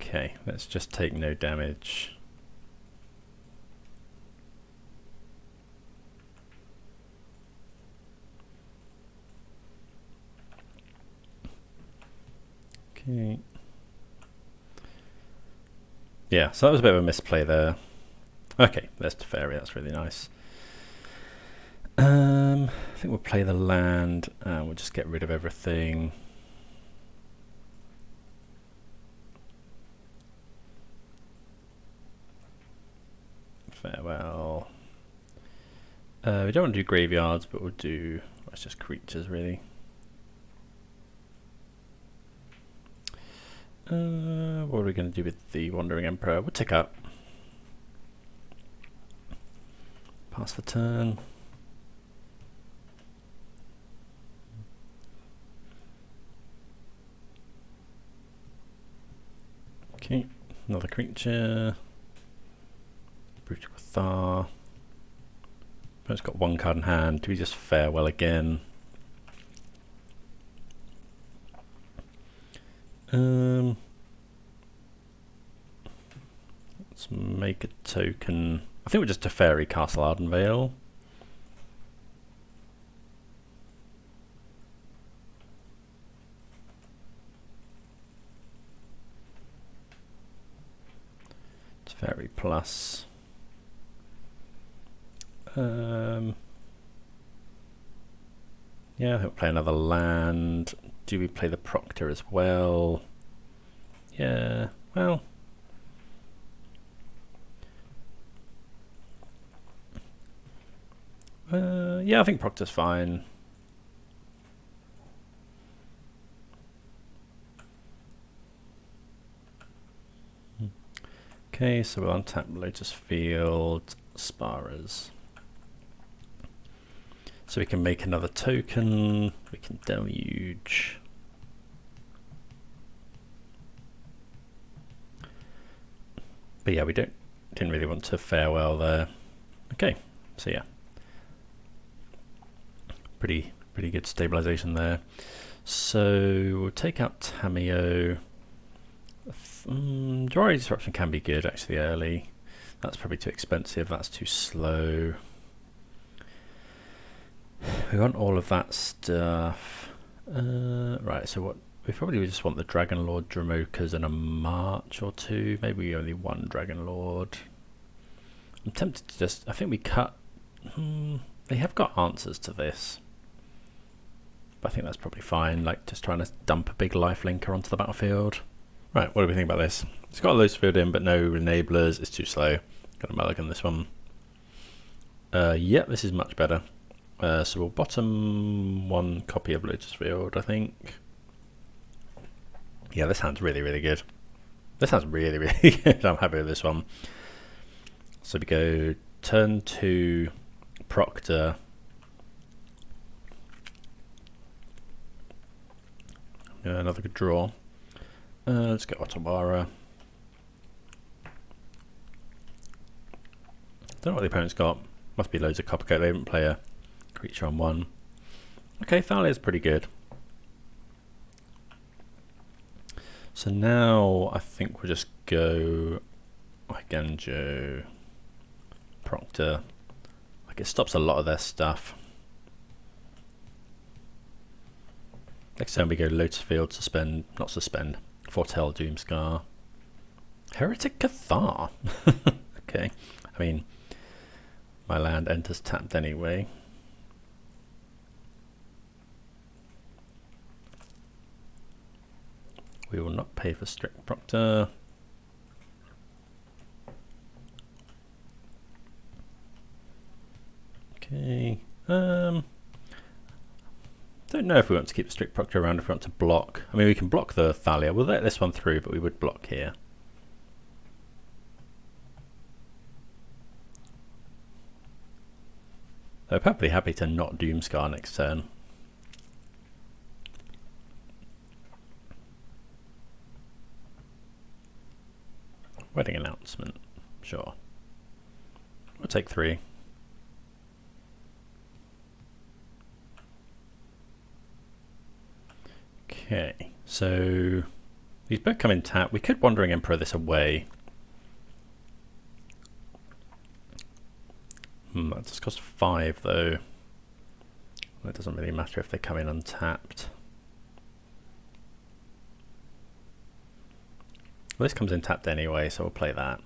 Okay, let's just take no damage. Okay. Yeah, so that was a bit of a misplay there. Okay, there's Teferi, that's really nice. I think we'll play the land and we'll just get rid of everything. Farewell. We don't want to do graveyards, but we'll do, it's just creatures really. What are we going to do with the Wandering Emperor? We'll tick up. Pass the turn. Okay, another creature. Brutal Cathar. It's got one card in hand. Do we just farewell again? Let's make a token. I think we're just Teferi, Castle Ardenvale. Teferi plus. Yeah, I think we'll play another land. Do we play the Proctor as well? Yeah, well. Yeah, I think Proctor's fine. Okay, so we'll untap Lotus Field, Sparras. So we can make another token, we can deluge. But yeah, we didn't really want to farewell there. Okay, so yeah. Pretty good stabilization there. So we'll take out Tamiyo. Dry Disruption can be good actually early. That's probably too expensive, that's too slow. We want all of that stuff. Right, so what? We probably just want the Dragon Lord Dramokas and a March or two. Maybe only one Dragon Lord. I'm tempted to just, I think we cut. They have got answers to this. But I think that's probably fine, like just trying to dump a big life linker onto the battlefield. Right, what do we think about this? It's got a Lotus Field in, but no enablers. It's too slow. Got a mulligan this one. Yep, this is much better. So we'll bottom one copy of Lotus Field, I think. Yeah, this sounds really good. This sounds really good. I'm happy with this one. So we go turn 2, Proctor. Another good draw. Let's get Otawara. Don't know what the opponent's got. Must be loads of Coppercoat. They didn't play a creature on one. Okay, Thalia's pretty good. So now I think we'll just go Genjo, Proctor. Like it stops a lot of their stuff. Next time we go Lotus Field, suspend, not suspend, Foretell Doomscar. Heretic Cathar. Okay, I mean, my land enters tapped anyway. We will not pay for strict Proctor. Okay. Don't know if we want to keep the strict Proctor around, if we want to block. I mean, we can block the Thalia. We'll let this one through, but we would block here. They're perfectly happy to not Doomscar next turn. Wedding announcement, sure. We'll take 3. Okay, so These both come in tap. We could Wandering Emperor this away. That just costs 5 though. It doesn't really matter if they come in untapped. Well, this comes in tapped anyway, so we'll play that.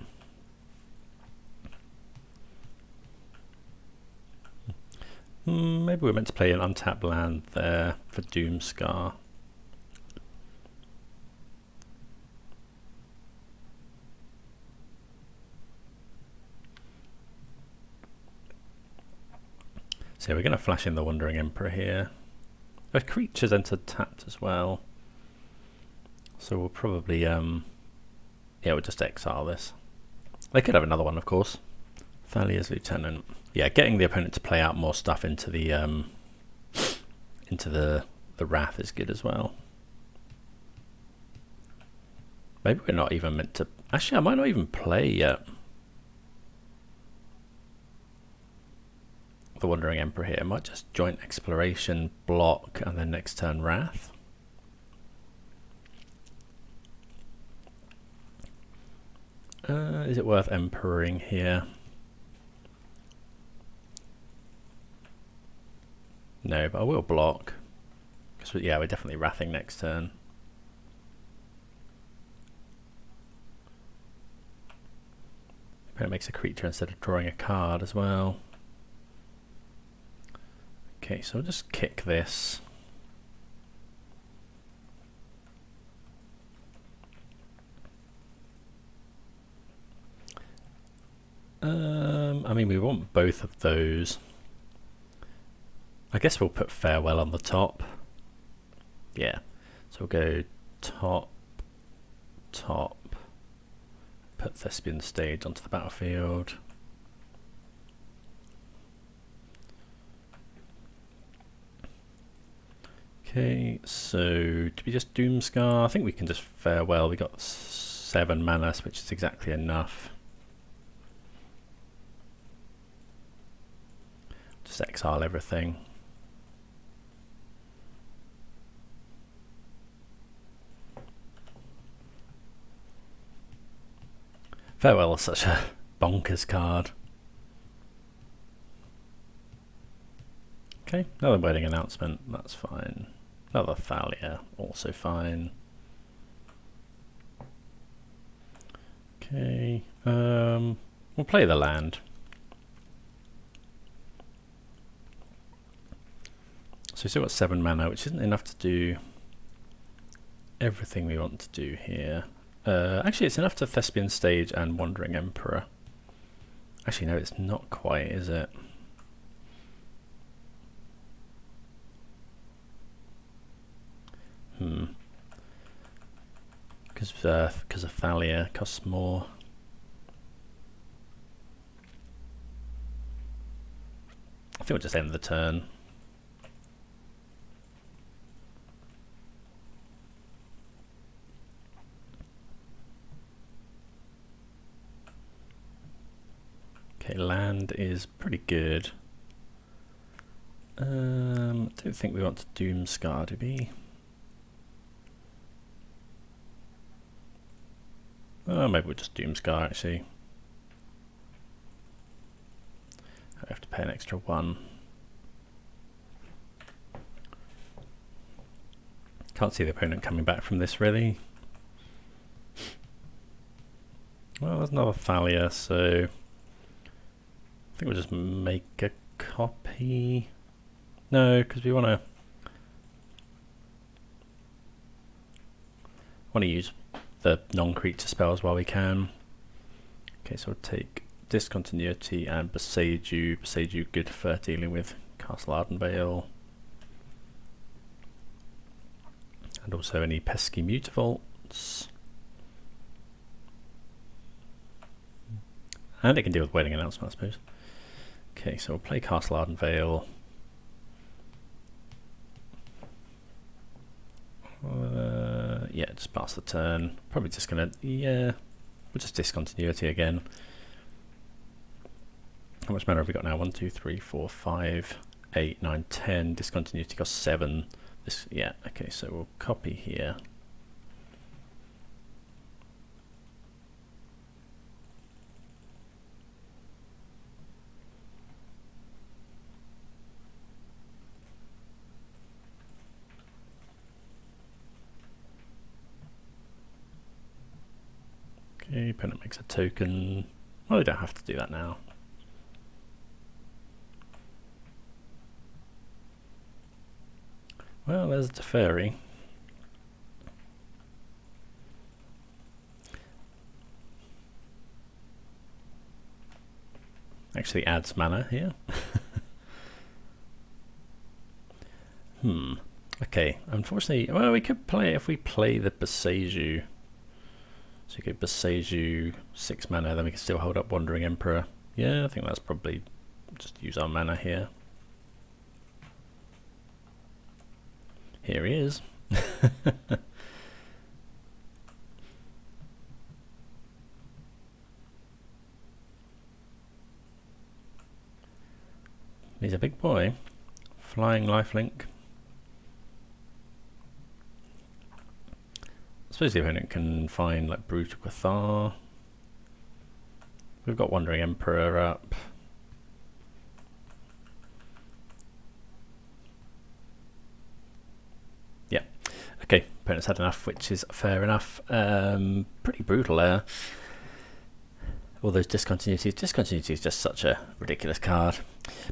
Maybe we're meant to play an untapped land there for Doomscar. So we're going to flash in the Wandering Emperor here. A creature's entered tapped as well. So we'll probably, yeah, we'll just exile this. They could have another one, of course. Thalia's Lieutenant. Yeah, getting the opponent to play out more stuff into the Wrath is good as well. Maybe we're not even meant to... Actually, I might not even play yet. The Wandering Emperor here. I might just Joint Exploration, block, and then next turn Wrath. Is it worth Emperoring here? No, but I will block. Because yeah, we're definitely Wrathing next turn. Opponent makes a creature instead of drawing a card as well. Okay, so I'll just kick this. I mean, we want both of those. I guess we'll put Farewell on the top. Yeah, so we'll go top, top, put Thespian Stage onto the battlefield. Okay, so do we just Doomscar? I think we can just Farewell. We got 7 mana, which is exactly enough. Just exile everything. Farewell is such a bonkers card. Okay, another wedding announcement, that's fine. Another Thalia, also fine. Okay, we'll play the land. So we've still got 7 mana, which isn't enough to do everything we want to do here. Actually, it's enough to Thespian Stage and Wandering Emperor. Actually, no, it's not quite, is it? Because of Thalia costs more. I think we'll just end the turn. Okay, land is pretty good. Don't think we want to Doomscar, do we? Oh, maybe we'll just Doomscar actually. I have to pay an extra 1. Can't see the opponent coming back from this really. Well, there's another Thalia, so I think we'll just make a copy. No, because we want to use the non-creature spells while we can. Okay, so we'll take Discontinuity and Beseiju. Beseiju good for dealing with Castle Ardenvale. And also any pesky Mutavaults. And it can deal with Wedding Announcement, I suppose. Okay, so we'll play Castle Ardenvale. Yeah, just pass the turn. Probably just gonna, yeah, we'll just Discontinuity again. How much mana have we got now? 1, 2, 3, 4, 5, 8, 9, 10. Discontinuity costs 7. This, yeah, okay, so we'll copy here. Okay, opponent makes a token. Well, they don't have to do that now. Well, there's the fairy. Actually adds mana here. Okay, unfortunately, well, we could play, if we play the Boseiju. So you go Boseiju, 6 mana, then we can still hold up Wandering Emperor. Yeah, I think that's probably just use our mana here. Here he is. He's a big boy. Flying lifelink. I suppose the opponent can find like Brutal Cathar. We've got Wandering Emperor up. Yeah. Okay, opponent's had enough, which is fair enough. Pretty brutal there. All those discontinuities. Discontinuity is just such a ridiculous card.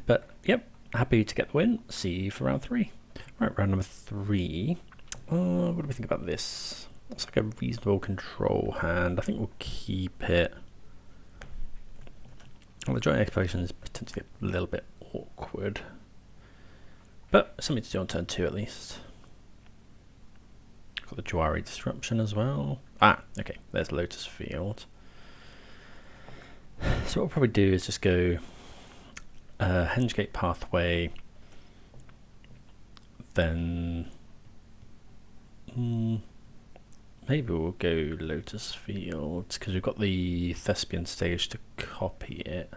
But yep, happy to get the win. See you for round 3. Right, round number 3. What do we think about this? Looks like a reasonable control hand. I think we'll keep it. Well, the joint exploration is potentially a little bit awkward, but something to do on turn 2 at least. Got the Jwari disruption as well. Ah, okay, there's Lotus Field. So what we'll probably do is just go Hengate Pathway, then maybe we'll go Lotus Fields because we've got the Thespian stage to copy it.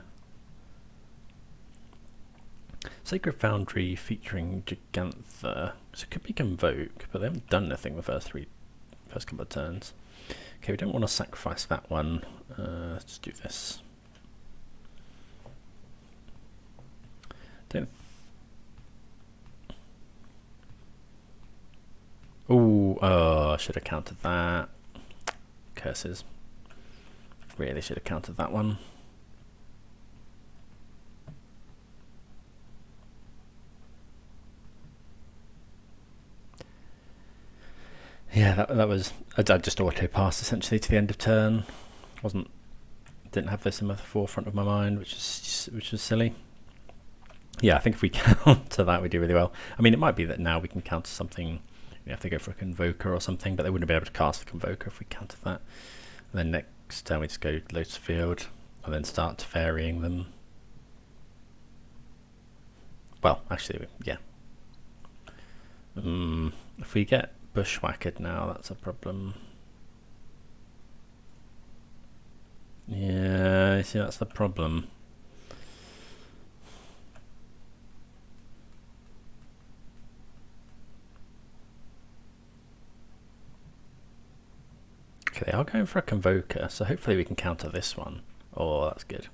Sacred Foundry featuring Gigantha, so it could be Convoke, but they haven't done anything the first couple of turns. Okay, we don't want to sacrifice that one. Let's just do this. Oh, I should have countered that. Curses. Really should have countered that one. Yeah, that was. I just auto passed essentially to the end of turn. Didn't have this in the forefront of my mind, which was silly. Yeah, I think if we counter that, we do really well. I mean, it might be that now we can counter something. You have to go for a Convoker or something, but they wouldn't be able to cast the Convoker if we countered that. And then next turn we just go Lotus Field and then start ferrying them. Well, actually, yeah. If we get Bushwhacked now, that's a problem. Yeah, you see, that's the problem. Okay, they are going for a Convoker, so hopefully we can counter this one. Oh, that's good.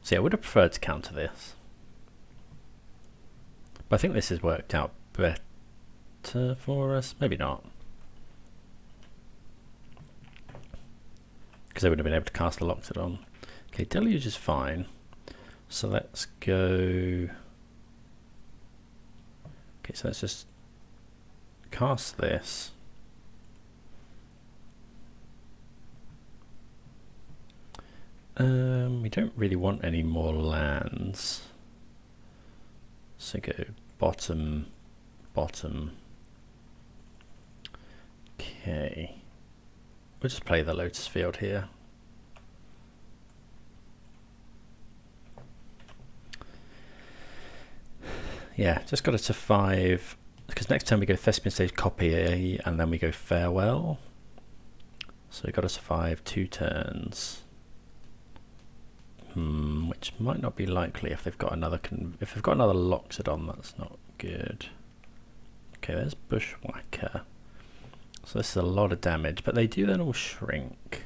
So yeah, I would have preferred to counter this. But I think this has worked out better for us. Maybe not. Because they would have been able to cast a Loxodon. Okay, Deluge is fine. So let's go... Okay, so let's just cast this. We don't really want any more lands. So go bottom, bottom. Okay. We'll just play the Lotus Field here. Yeah, just got it to 5. Because next time we go Thespian Stage, copy, and then we go Farewell. So we got to survive 2 turns. Which might not be likely if they've got another Loxodon. That's not good. Okay, there's Bushwhacker. So this is a lot of damage, but they do then all shrink.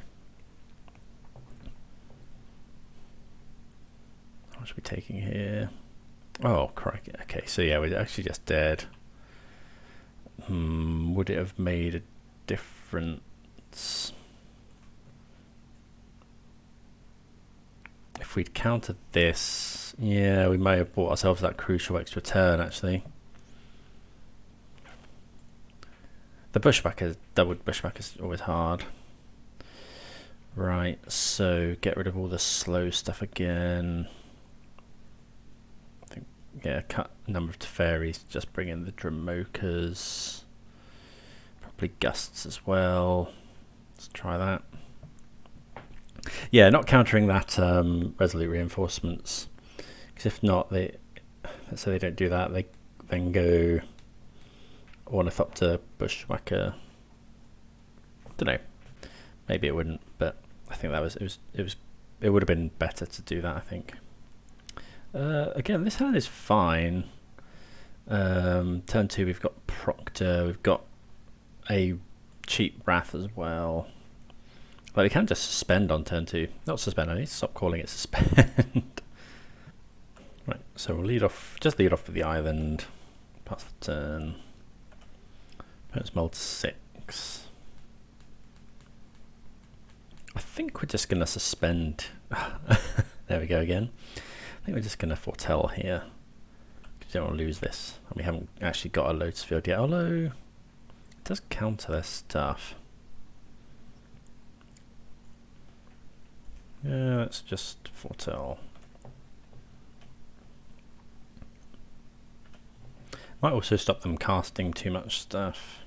How much are we taking here? Oh, crikey. Okay, so yeah, we're actually just dead. Would it have made a difference if we'd countered this? Yeah, we may have bought ourselves that crucial extra turn, actually. The bushwhacker, double bushwhacker is always hard. Right, so get rid of all the slow stuff again. I think, yeah, cut number of Teferis, just bring in the Dramokas. Probably Gusts as well. Let's try that. Yeah, not countering that Resolute Reinforcements. Because if not, let's say they don't do that, they then go Ornithopter, Bushwhacker. Don't know. Maybe it wouldn't, but I think it would have been better to do that, I think. Again, this hand is fine. Turn 2 we've got Proctor, we've got a cheap Wrath as well. But we can just suspend on turn 2. Not suspend, I need to stop calling it suspend. Right, so we'll just lead off with the island. Pass the turn. Opponent's mulled 6. I think we're just going to suspend. There we go again. I think we're just going to foretell here. Because we don't want to lose this. And we haven't actually got a Lotus field yet, although it does counter their stuff. Yeah, let's just foretell. Might also stop them casting too much stuff.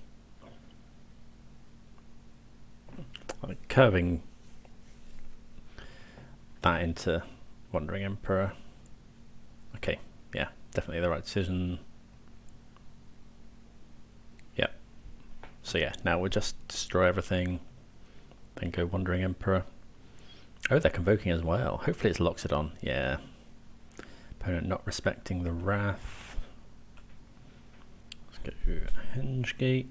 Like curving that into Wandering Emperor. Okay, yeah, definitely the right decision. Yep. So yeah, now we'll just destroy everything, then go Wandering Emperor. Oh, they're convoking as well. Hopefully it's Loxodon. Yeah. Opponent not respecting the Wrath. Let's go Hengegate.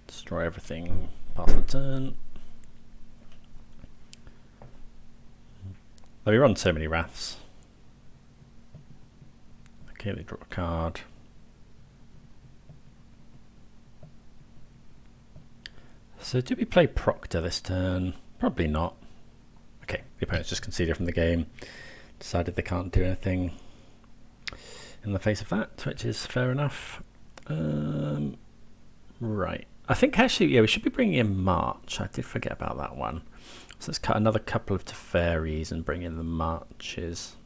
Destroy everything. Pass the turn. Oh, we run so many Wraths. Okay, they draw a card. So do we play Proctor this turn? Probably not. Okay, the opponent's just conceded from the game. Decided they can't do anything in the face of that, which is fair enough. Right. I think actually, yeah, we should be bringing in March. I did forget about that one. So let's cut another couple of Teferis and bring in the Marches.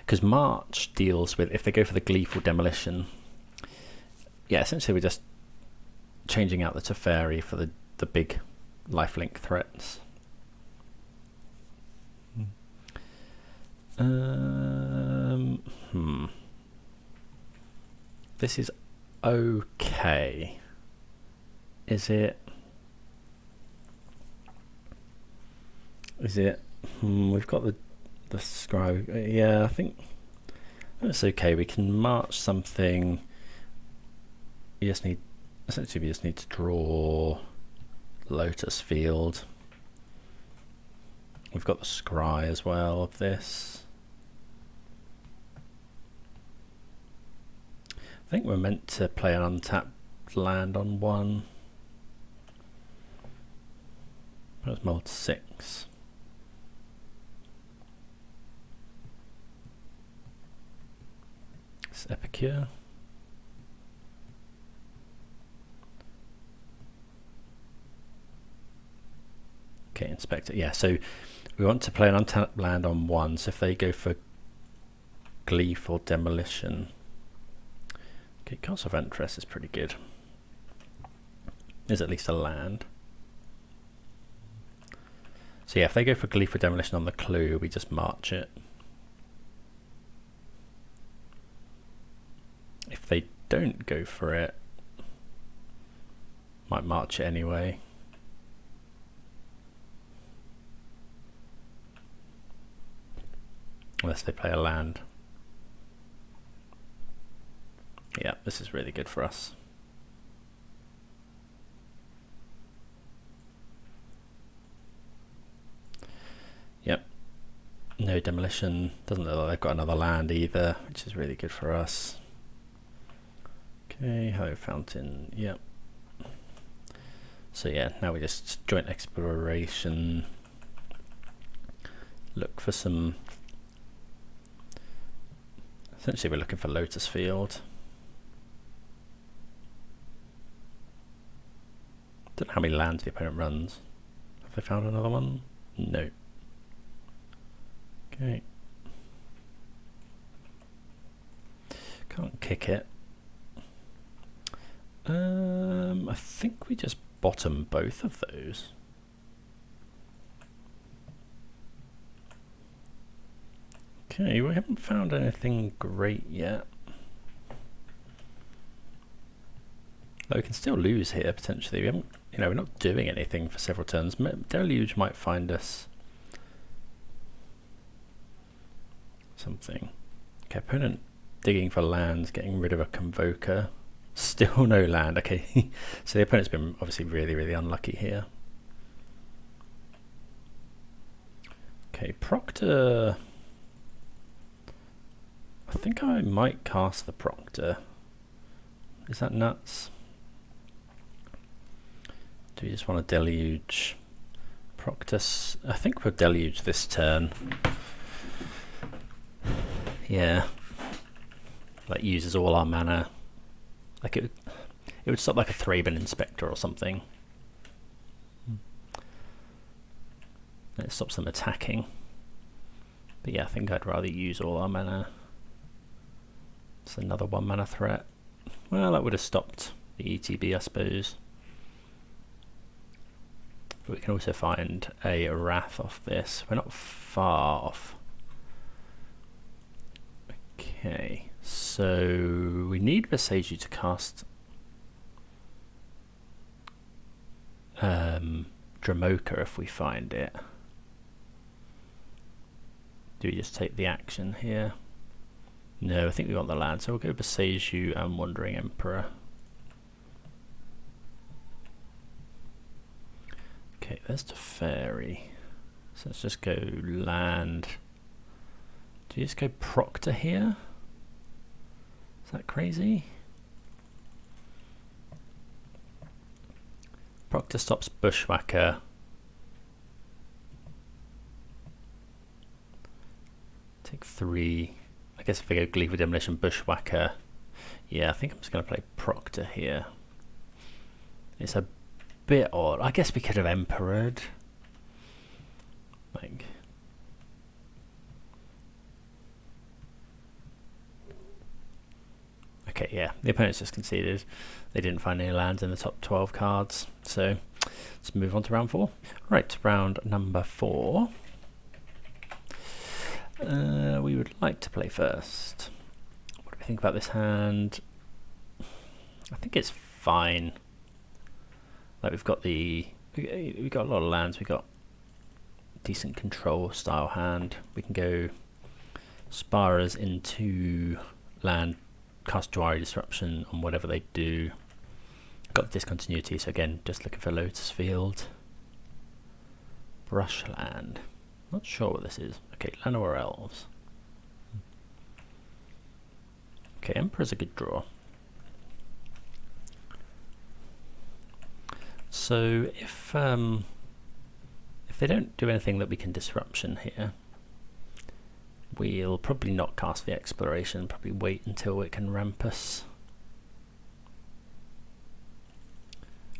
Because March deals with, if they go for the Gleeful Demolition, yeah, essentially we're just changing out the Teferi for the big lifelink threats. This is okay. Is it? We've got the scribe. Yeah, I think that's okay. We can march something. Essentially we just need to draw Lotus field. We've got the scry as well of this. I think we're meant to play an untapped land on 1. That's mulled 6. It's Epicure. Okay, inspect it. Yeah, so we want to play an untapped land on 1. So if they go for Gleeful Demolition. Okay, Castle of Ventress is pretty good. Is at least a land. So yeah, if they go for Gleeful Demolition on the clue, we just march it. If they don't go for it, might march it anyway. Unless they play a land. Yeah, this is really good for us. Yep. No demolition. Doesn't look like they've got another land either, which is really good for us. Okay, hello fountain. Yep. So yeah, now we just joint exploration. Look for some. Essentially, we're looking for Lotus Field. Don't know how many lands the opponent runs. Have they found another one? No. Okay. Can't kick it. I think we just bottom both of those. Okay, we haven't found anything great yet. Though we can still lose here potentially. We haven't, we're not doing anything for several turns. Deluge might find us something. Okay, opponent digging for lands, getting rid of a Convoker. Still no land. Okay, so the opponent's been obviously really, really unlucky here. Okay, Proctor. I think I might cast the Proctor. Is that nuts? Do we just want to deluge Proctor? I think we'll deluge this turn. Yeah. Like uses all our mana. Like it would stop like a Thraben Inspector or something. And it stops them attacking. But yeah, I think I'd rather use all our mana. It's another 1 mana threat. Well, that would have stopped the ETB, I suppose. But we can also find a Wrath off this. We're not far off. Okay. So we need Beseiju to cast Dramoka if we find it. Do we just take the action here? No, I think we want the land, so we'll go Beseiju and Wandering Emperor. Okay, there's the fairy. So let's just go land. Do you just go Proctor here? Is that crazy? Proctor stops Bushwhacker. Take 3. I guess if we go Gleeful Demolition, Bushwhacker. Yeah, I think I'm just going to play Proctor here. It's a bit odd. I guess we could have Emperored. Like. Okay, yeah, the opponents just conceded. They didn't find any lands in the top 12 cards. So let's move on to round 4. Right, round number 4. We would like to play first. What do we think about this hand? I think it's fine. Like we've got we've got a lot of lands. We've got decent control style hand. We can go Sparras into land, cast Dry Disruption on whatever they do. Got the discontinuity, so again, just looking for Lotus Field. Brushland. Not sure what this is. Okay, Llanowar Elves. Okay, Emperor's a good draw. So if they don't do anything that we can disruption here, we'll probably not cast the Exploration, probably wait until it can ramp us.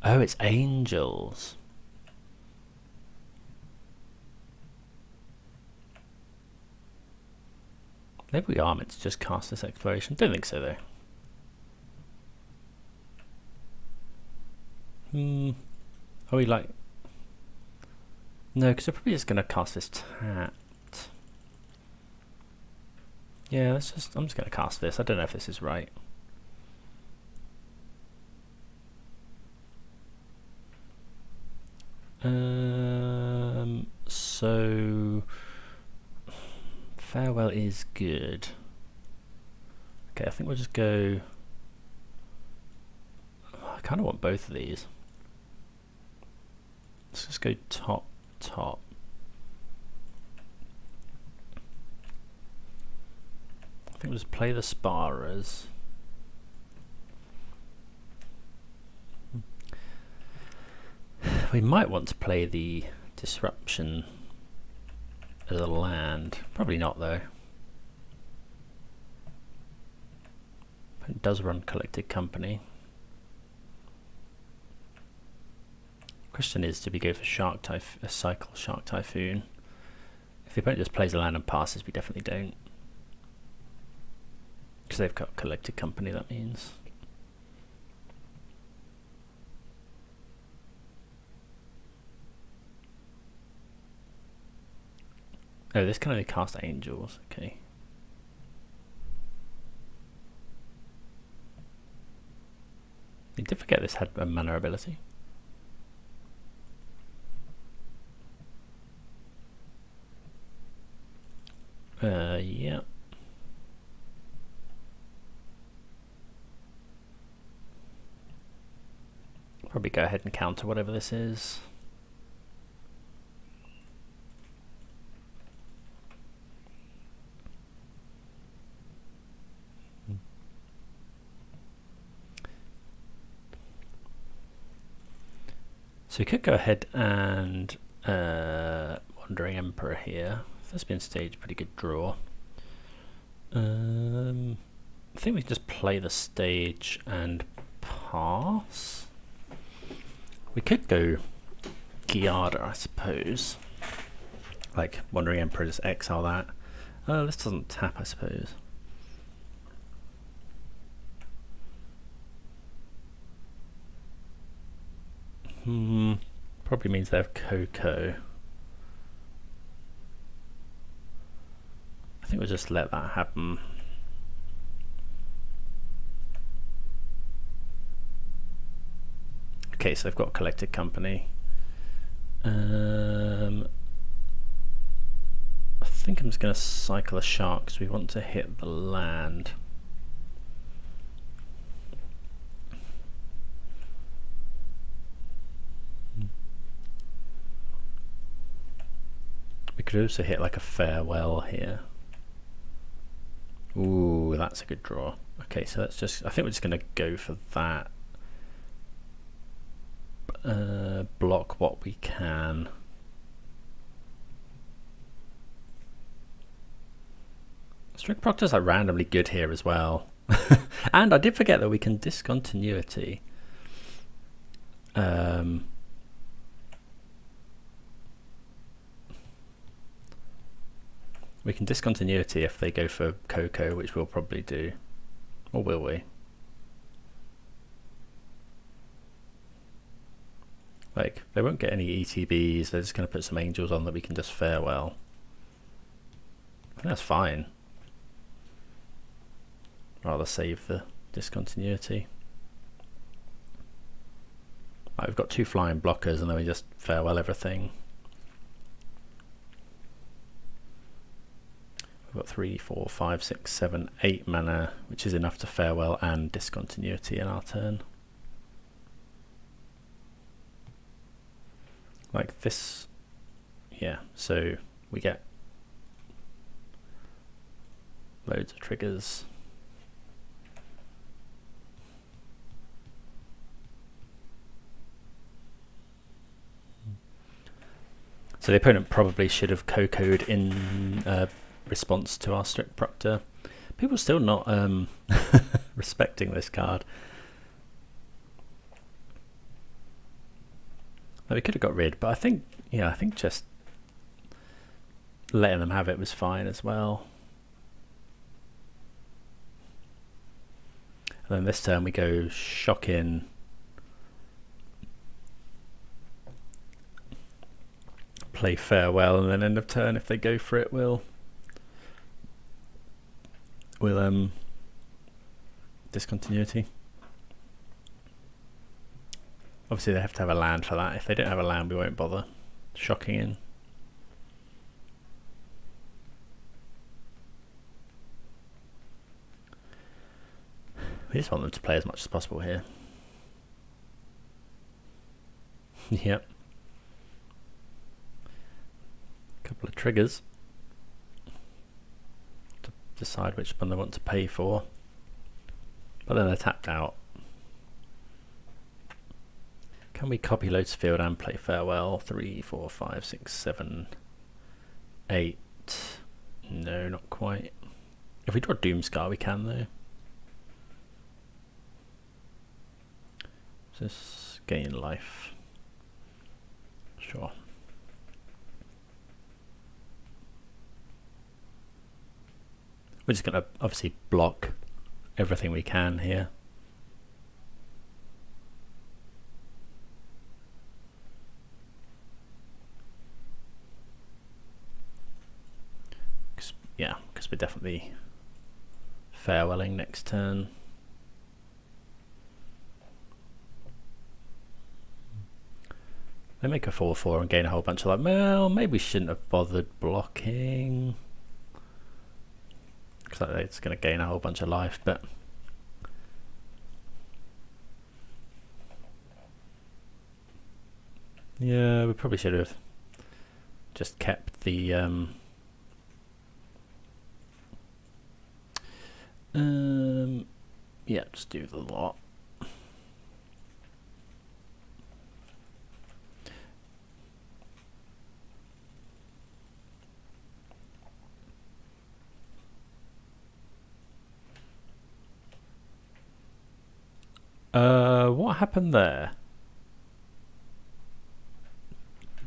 Oh, it's Angels. Maybe we are meant to just cast this Exploration. Don't think so though. Are we like... No, because we're probably just going to cast this tapped. Yeah, I'm just going to cast this. I don't know if this is right. So Farewell is good. Okay, I think we'll just go... I kind of want both of these. Let's just go top. I think we'll just play the Sparrows. We might want to play the Disruption as a land. Probably not though. But it does run Collected Company. Question is, do we go for Cycle Shark Typhoon? If the opponent just plays a land and passes, we definitely don't. Because they've got Collected Company, that means. Oh, this can only cast Angels, okay. I did forget this had a mana ability. Yeah. Probably go ahead and counter whatever this is. So we could go ahead and Wandering Emperor here. Thespian Stage, pretty good draw. I think we can just play the stage and pass. We could go Giada, I suppose. Like Wandering Emperor, just exile that. Oh, this doesn't tap, I suppose. Probably means they have Coco. I think we'll just let that happen. Okay, so they've got Collected Company. I think I'm just going to cycle a shark because we want to hit the land. We could also hit like a Farewell here. Ooh, that's a good draw. Okay, so let's just, I think we're just going to go for that. Block what we can. Strict Proctor's are randomly good here as well. And I did forget that we can discontinuity. We can discontinuity if they go for Coco, which we'll probably do. Or will we? Like, they won't get any ETBs, they're just going to put some Angels on that we can just Farewell. I think that's fine. Rather save the discontinuity. Right, we've got 2 flying blockers and then we just Farewell everything. We've got 3, 4, 5, 6, 7, 8 mana, which is enough to Farewell and discontinuity in our turn. Like this, yeah, so we get loads of triggers. So the opponent probably should have Coco'd in response to our Strict Proctor. People still not respecting this card. Now, we could have got rid, but I think, yeah, I think just letting them have it was fine as well. And then this turn we go Shock in. Play Farewell, and then end of turn if they go for it we'll discontinuity. Obviously they have to have a land for that. If they don't have a land we won't bother shocking in. We just want them to play as much as possible here. Yep. Couple of triggers to decide which one they want to pay for. But then they're tapped out. Can we copy Lotus Field and play Farewell? 3, 4, 5, 6, 7, 8. No, not quite. If we draw Doomscar, we can though. Just gain life. Sure. We're just going to obviously block everything we can here. Yeah, because we're definitely farewelling next turn. They make a 4/4 and gain a whole bunch of life. Well, maybe we shouldn't have bothered blocking. Because it's going to gain a whole bunch of life, but yeah, we probably should have just kept the yeah, just do the lot. What happened there?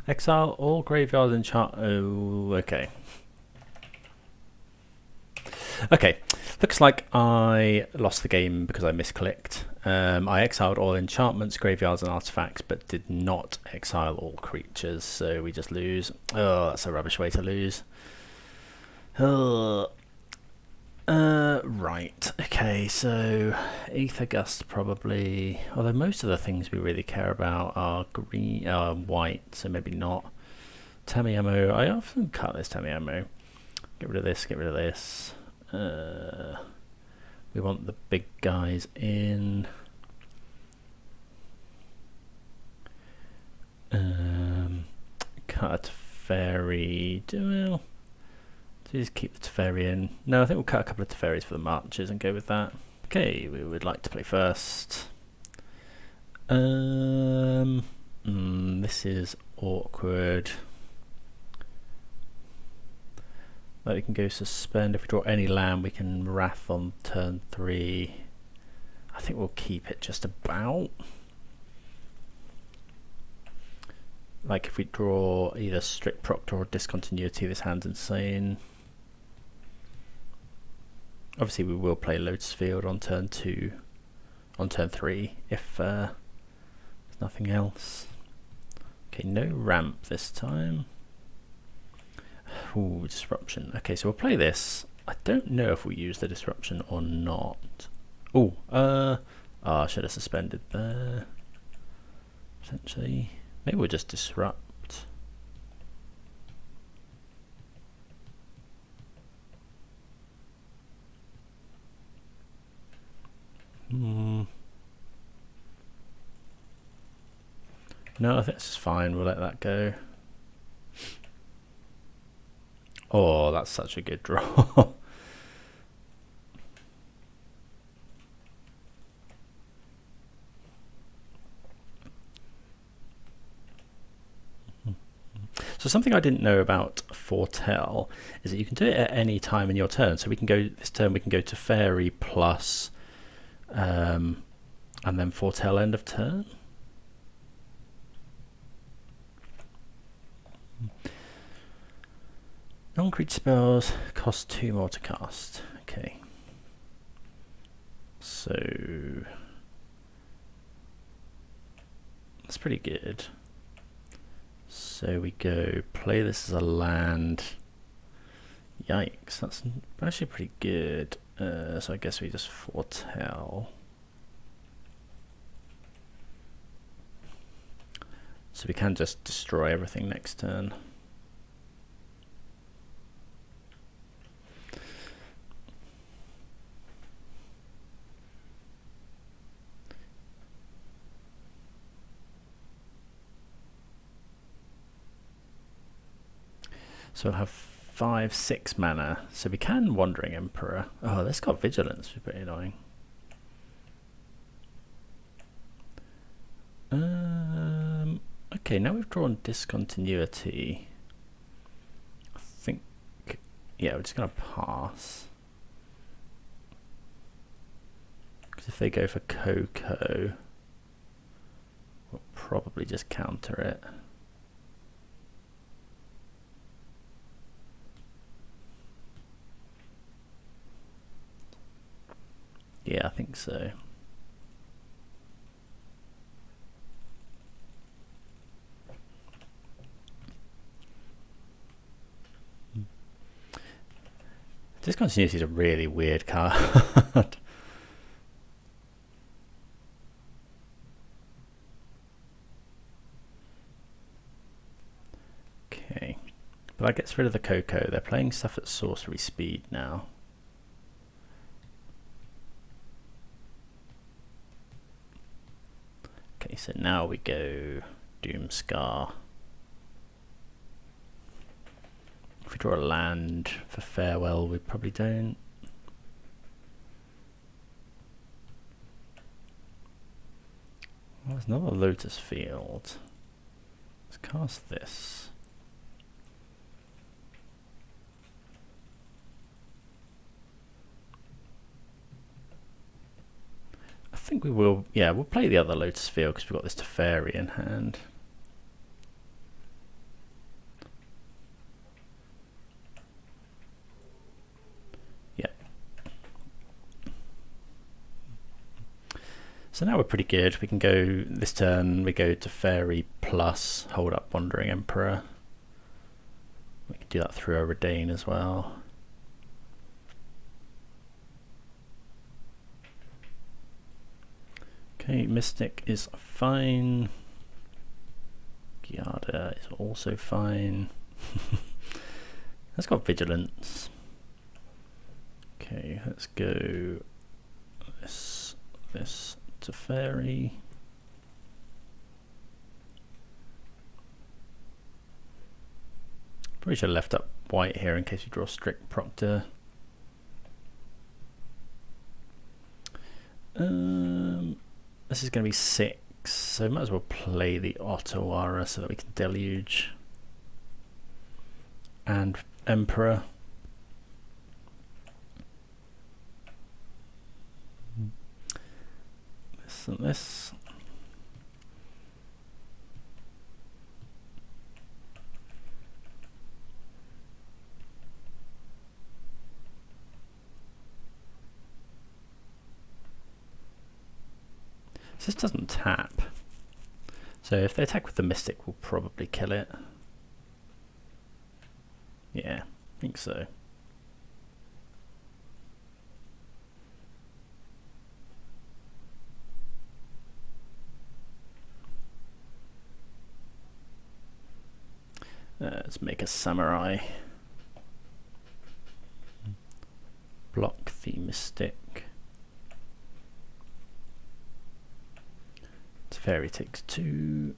Exile all graveyards in chart. Oh, okay. Okay, looks like I lost the game because I misclicked. I exiled all enchantments, graveyards and artifacts, but did not exile all creatures, so we just lose. Oh, that's a rubbish way to lose. Right, okay, so Aether Gust probably, although most of the things we really care about are green, white, so maybe not. Tamiamo, I often cut this Tamiamo. Get rid of this, get rid of this. We want the big guys in. Cut Teferi. Do just keep the Teferi in? No, I think we'll cut a couple of Teferis for the marches and go with that. Okay, we would like to play first. This is awkward. Like we can go suspend. If we draw any land, we can Wrath on turn 3. I think we'll keep it just about. Like if we draw either strict Proctor or discontinuity, this hand's insane. Obviously we will play Lotus Field on turn 2, on turn 3 if there's nothing else. Okay, no ramp this time. Ooh, disruption. Okay, so we'll play this. I don't know if we use the disruption or not. Oh, I should have suspended there. Potentially. Maybe we'll just disrupt. No, I think this is fine. We'll let that go. Oh, that's such a good draw. So something I didn't know about Foretell is that you can do it at any time in your turn. So we can go this turn. We can go to Fairy plus, and then Foretell end of turn. Non-creature spells cost 2 more to cast. Okay. So that's pretty good. So we go play this as a land. Yikes, that's actually pretty good. So I guess we just Foretell. So we can just destroy everything next turn. So we'll have 5, 6 mana, so we can Wandering Emperor. Oh, that's got Vigilance, which is pretty annoying. Okay, now we've drawn Discontinuity. I think, yeah, we're just going to pass. Because if they go for Coco, we'll probably just counter it. Yeah, I think so. Discontinuity is a really weird card. Okay, but that gets rid of the Coco. They're playing stuff at sorcery speed now. Okay, so now we go Doomscar. If we draw a land for Farewell, we probably don't. Well, there's another Lotus field. Let's cast this. I think we will, yeah, we'll play the other Lotus field because we've got this Teferi in hand. So now we're pretty good. We can go this turn, we go to Fairy plus hold up Wandering Emperor. We can do that through a Redain as well. Okay, Mystic is fine. Giada is also fine. That's got Vigilance. Okay, let's go this to Fairy. Probably should have left up white here in case you draw strict Proctor. This is going to be 6, so might as well play the Ottawara so that we can Deluge. And Emperor. This and this. This doesn't tap, so if they attack with the Mystic, we'll probably kill it. Yeah, I think so. Let's make a Samurai. Block the Mystic. Fairy takes 2.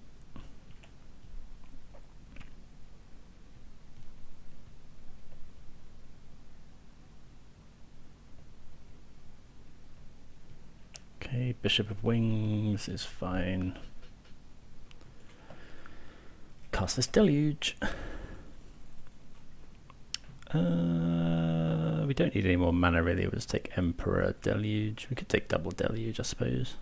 Okay, Bishop of Wings is fine. Cast this Deluge. We don't need any more mana really, we'll just take Emperor Deluge. We could take double Deluge, I suppose.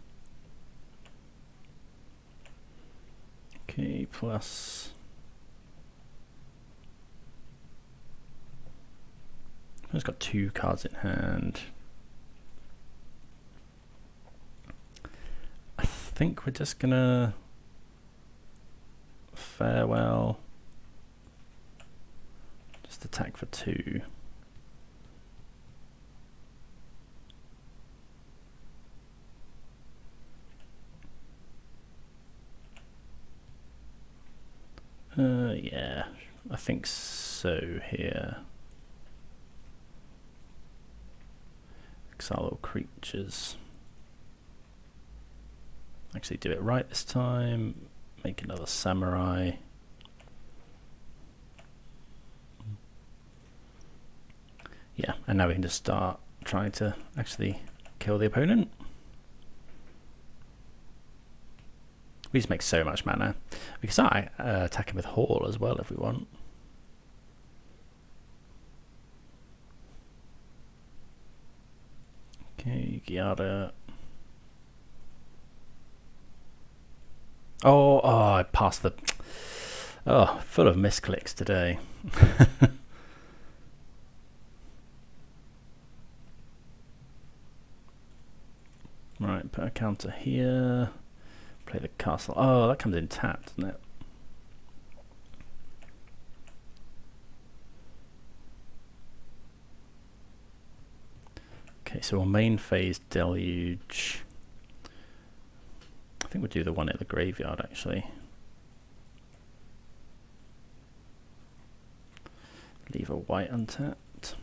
Okay, plus I've got 2 cards in hand. I think we're just gonna Farewell, just attack for 2. Yeah, I think so here. Exile all creatures. Actually do it right this time. Make another Samurai. Yeah, and now we can just start trying to actually kill the opponent. We just make so much mana. We can start attacking with Haul as well if we want. Okay, Giada. Oh, I passed the... Oh, full of misclicks today. Right, put a counter here. Play the castle. Oh, that comes in tapped, doesn't it? Okay, so we'll main phase Deluge. I think we'll do the one at the graveyard actually. Leave a white untapped.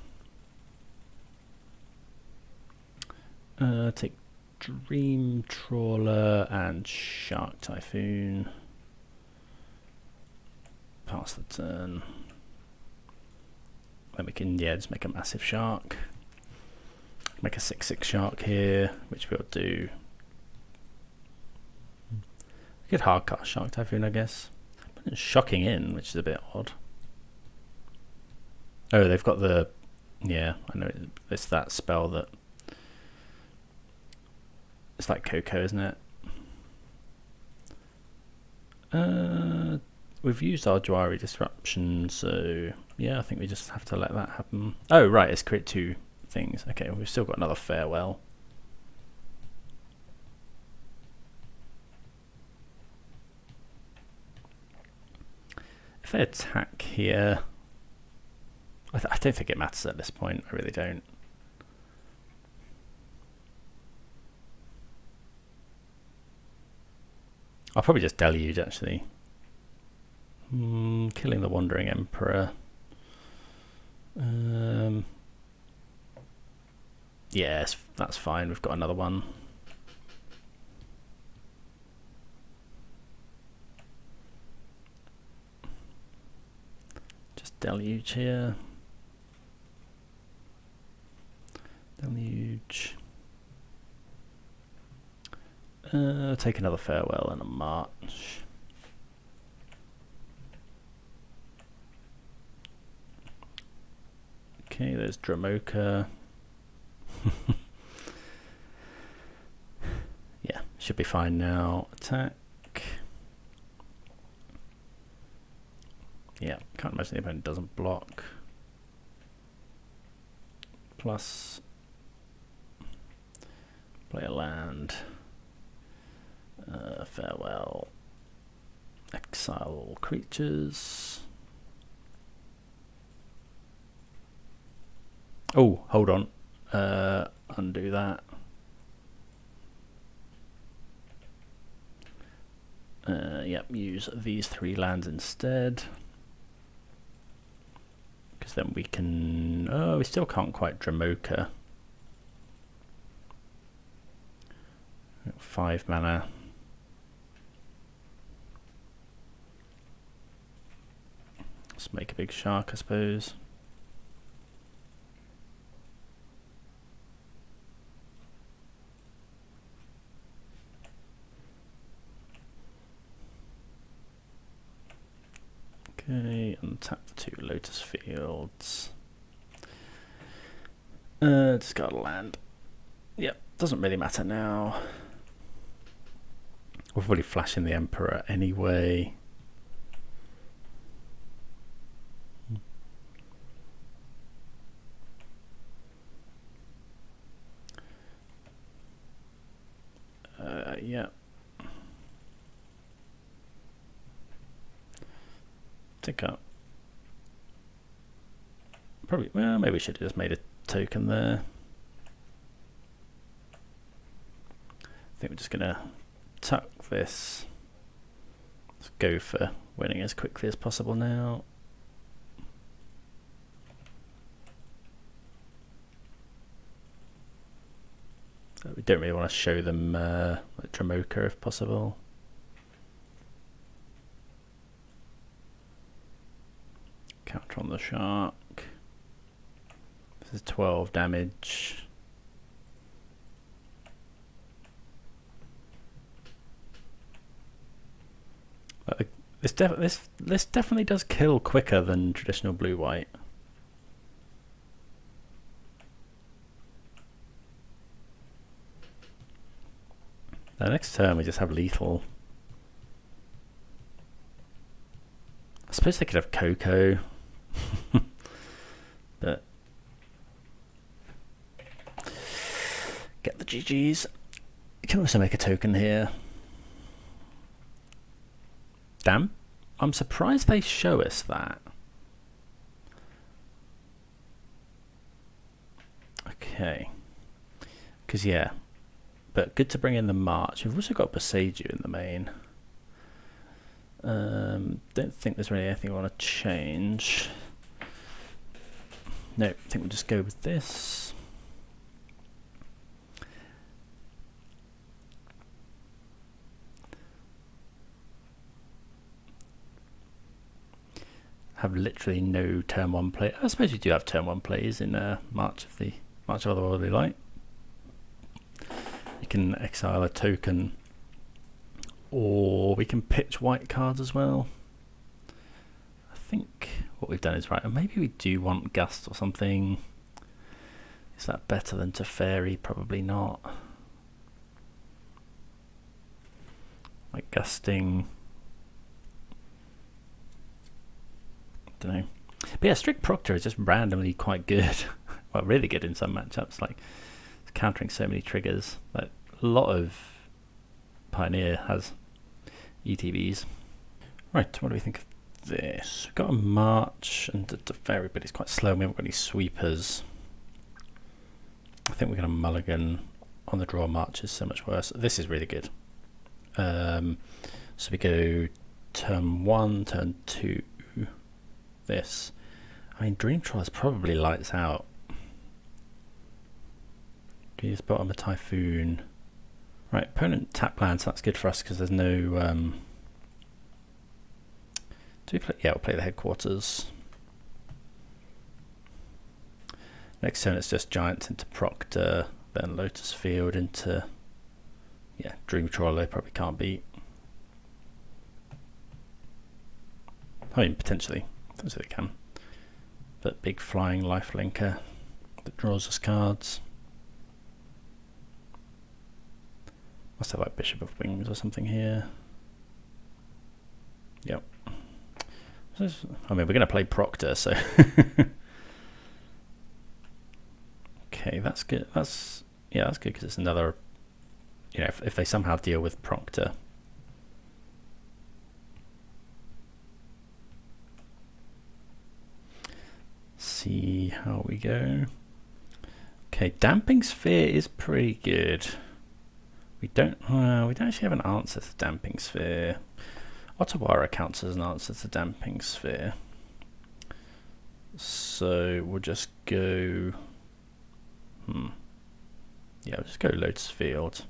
Take Dream Trawler and Shark Typhoon. Pass the turn. Then we can, yeah, just make a massive shark. Make a 6/6 shark here, which we'll do. We could hardcast Shark Typhoon, I guess. But it's shocking in, which is a bit odd. Oh, they've got the... Yeah, I know. It's that spell that... It's like Coco, isn't it? We've used our Jwari Disruption, so... Yeah, I think we just have to let that happen. Oh, right, it's create 2 things. Okay, we've still got another Farewell. If they attack here... I don't think it matters at this point, I really don't. I'll probably just Deluge actually. Killing the Wandering Emperor. Yes, that's fine, we've got another one. Just Deluge here. Deluge. Take another Farewell and a March. Okay, there's Dramoka. Yeah, should be fine now. Attack. Yeah, can't imagine the opponent doesn't block. Plus, play a land. Farewell. Exile all creatures. Oh, hold on. Undo that. Yep, use these 3 lands instead. Because then we can... Oh, we still can't quite Dramoka. 5 mana. Let's make a big shark, I suppose. Okay, untap the 2 Lotus fields. Discard a land. Yep, doesn't really matter now. We're probably flashing the Emperor anyway. Yeah. Tick up. Probably, well, maybe we should have just made a token there. I think we're just going to tuck this. Let's go for winning as quickly as possible now. We don't really want to show them like Dramoka if possible. Counter on the shark. This is 12 damage. This definitely does kill quicker than traditional blue-white. The next turn we just have lethal. I suppose they could have Coco. But get the GGs. You can also make a token here. Damn, I'm surprised they show us that. Okay, because yeah, but good to bring in the March. We've also got Boseiju in the main. Don't think there's really anything I want to change. No, I think we'll just go with this. Have literally no turn one play. I suppose you do have turn one plays in March of the Otherworldly Light. You can exile a token, or we can pitch white cards as well. I think what we've done is right. And maybe we do want Gust or something. Is that better than Teferi? Probably not. Like gusting. Don't know. But yeah, Strict Proctor is just randomly quite good. Well, really good in some matchups. Like it's countering so many triggers. Like a lot of Pioneer has ETBs. Right, what do we think of this? We've got a March and the Teferi, but it's quite slow. We haven't got any sweepers. I think we're going to mulligan on the draw. March is so much worse. This is really good. So we go turn 1, turn 2. This. I mean, Dream Troll is probably lights out. Do you just bottom a Typhoon? Right, opponent tap lands, so that's good for us because there's no. Do we play? Yeah, we'll play the Headquarters. Next turn it's just Giants into Proctor, then Lotus Field into. Yeah, Dream Troll they probably can't beat. I mean, potentially they can. But big flying lifelinker that draws us cards. Must have like Bishop of Wings or something here. Yep. I mean, we're going to play Proctor, so. Okay, that's good. That's good because it's another. You know, if they somehow deal with Proctor. See how we go. Okay, Damping Sphere is pretty good. We don't actually have an answer to Damping Sphere. Otawara counts as an answer to Damping Sphere. So we'll just go. Yeah, we'll just go Lotus Field.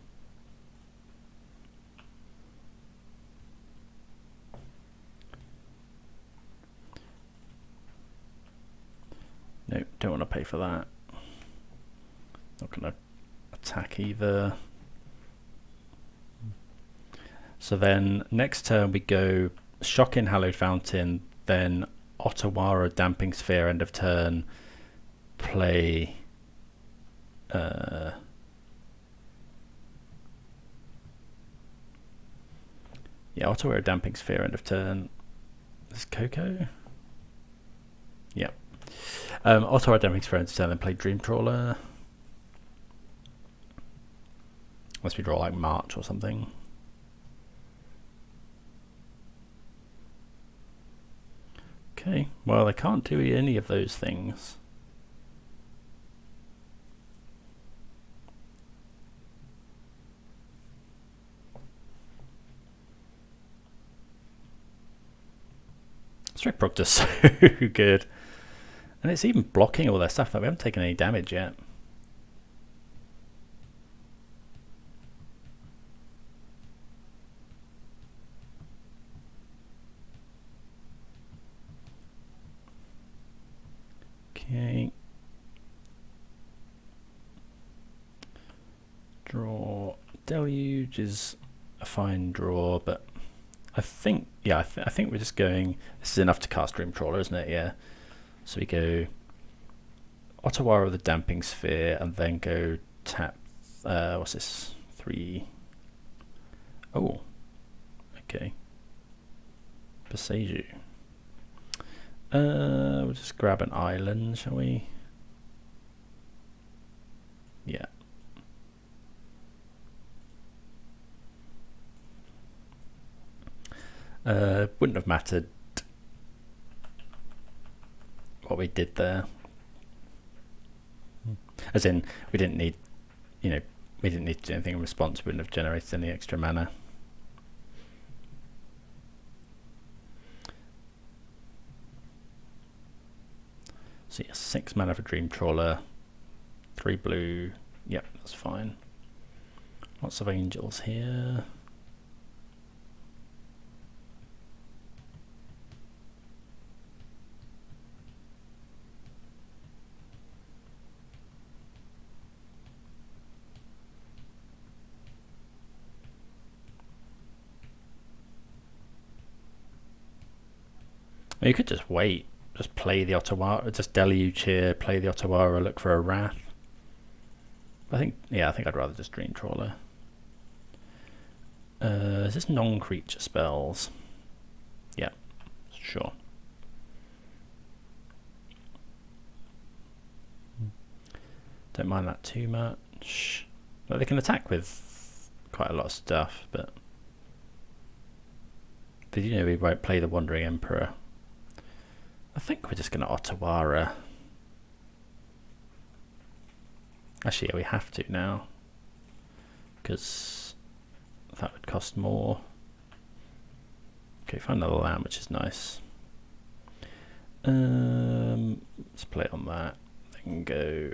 No, don't want to pay for that. Not going to attack either. So then next turn we go Shocking Hallowed Fountain, then Otawara Damping Sphere end of turn, play yeah, Otawara Damping Sphere end of turn. Is Coco? Yeah. Otawara Damping Sphere end of turn, then play Dream Trawler. Unless we draw like March or something. Okay, well I can't do any of those things. Strict Proctor so good. And it's even blocking all their stuff, like we haven't taken any damage yet. Okay. Deluge is a fine draw, but I think, yeah, I think we're just going, this is enough to cast Dreamtrawler, isn't it? Yeah. So we go Ottawara the Damping Sphere, and then go tap, what's this? 3. Oh, okay. Beseiju. We'll just grab an island, shall we? Yeah. Wouldn't have mattered what we did there. As in, we didn't need, you know, we didn't need to do anything in response. We wouldn't have generated any extra mana. So yeah, 6 mana for Dreamtrawler, 3 blue. Yep, that's fine. Lots of angels here. You could just wait, just play the Ottawara, just Deluge here, play the Ottawara, look for a Wrath. I think, yeah, I think I'd rather just Dreamtrawler. Is this non-creature spells? Yeah, sure. Don't mind that too much. But they can attack with quite a lot of stuff, but you know, we won't play the Wandering Emperor. I think we're just going to Ottawara. Actually, yeah, we have to now, because that would cost more. Okay, find another land, which is nice. Let's play it on that. Then go.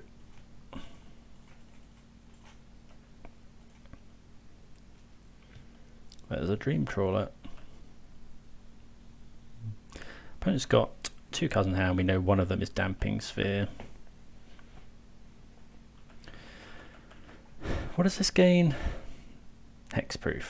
There's a Dreamtrawler. Opponent's got 2 cards in hand. We know one of them is Damping Sphere. What does this gain? Hexproof.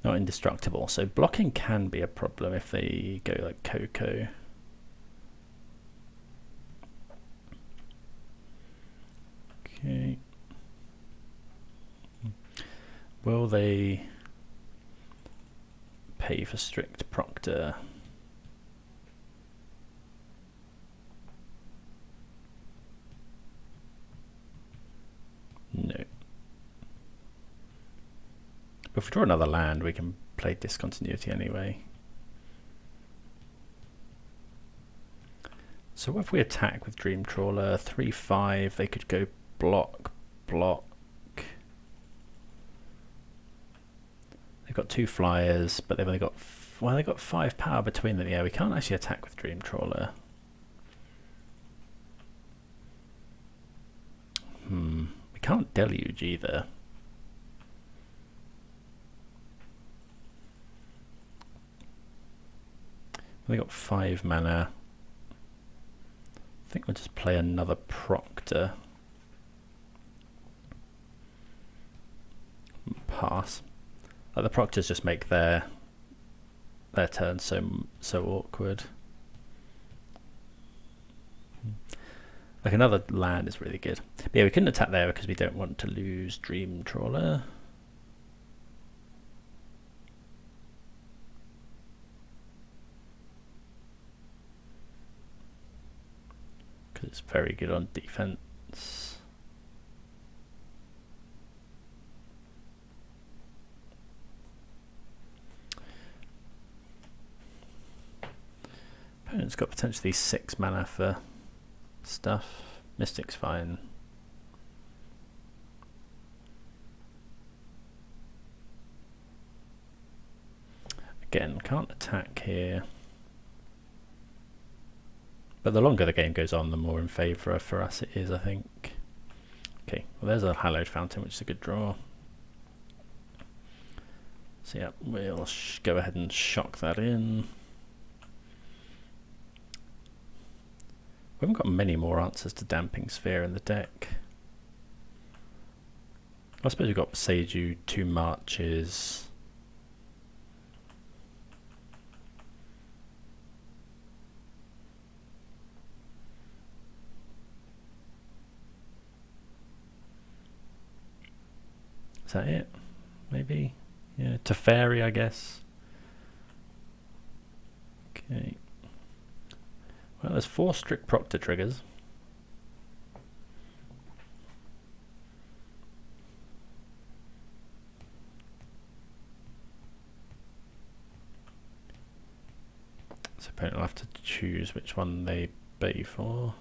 Not indestructible. So blocking can be a problem if they go like Coco. Okay. Will they pay for strict Proctor? No. But if we draw another land, we can play Discontinuity anyway. So if we attack with Dreamtrawler, 3/5, they could go block, block. They've got 2 flyers, but they've only got, well, they've got 5 power between them. Yeah, we can't actually attack with Dreamtrawler. We can't Deluge either. They got 5 mana. I think we'll just play another Proctor. Pass. Like the Proctors just make their turn so awkward. Like another land is really good. But yeah, we couldn't attack there because we don't want to lose Dreamtrawler. Because it's very good on defense. Opponent's got potentially 6 mana for stuff. Mystic's fine. Again, can't attack here. But the longer the game goes on, the more in favour for us it is, I think. Okay, well there's a Hallowed Fountain, which is a good draw. So yeah, we'll go ahead and shock that in. We haven't got many more answers to Damping Sphere in the deck. I suppose we've got Seiju, 2 Marches. Is that it? Maybe? Yeah, Teferi, I guess. Okay. Well, there's 4 strict Proctor triggers. So opponent will have to choose which one they bay for.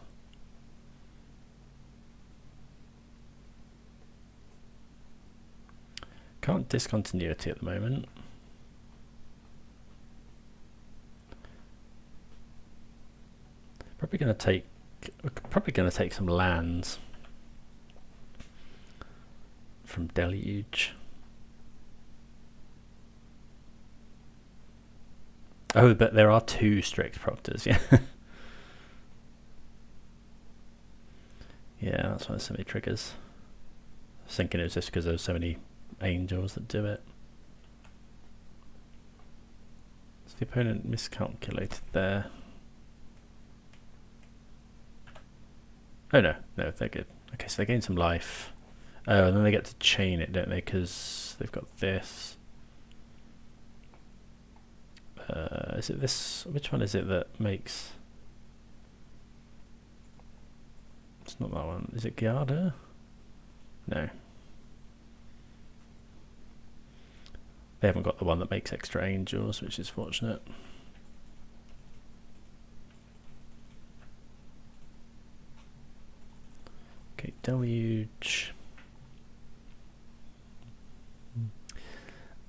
Can't discontinuity at the moment. Probably going to take some lands from Deluge. Oh, but there are 2 strict Proctors, yeah. Yeah, that's why there's so many triggers. I was thinking it was just because there's so many angels that do it. So the opponent miscalculated there. Oh no, they're good. Okay, so they gain some life. Oh, and then they get to chain it, don't they? Because they've got this. Is it this? Which one is it that makes... It's not that one. Is it Giada? No. They haven't got the one that makes extra angels, which is fortunate. Okay, Deluge.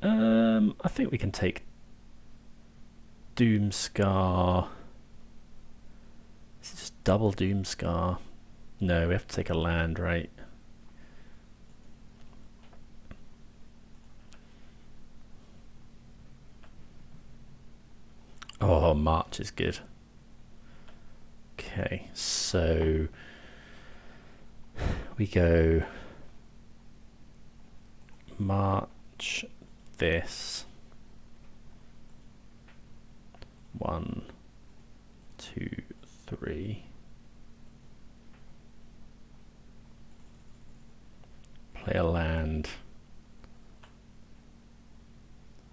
I think we can take Doomscar. Is it just double Doomscar? No, we have to take a land, right? Oh, March is good. Okay, so we go March this. 1, 2, 3. Play a land.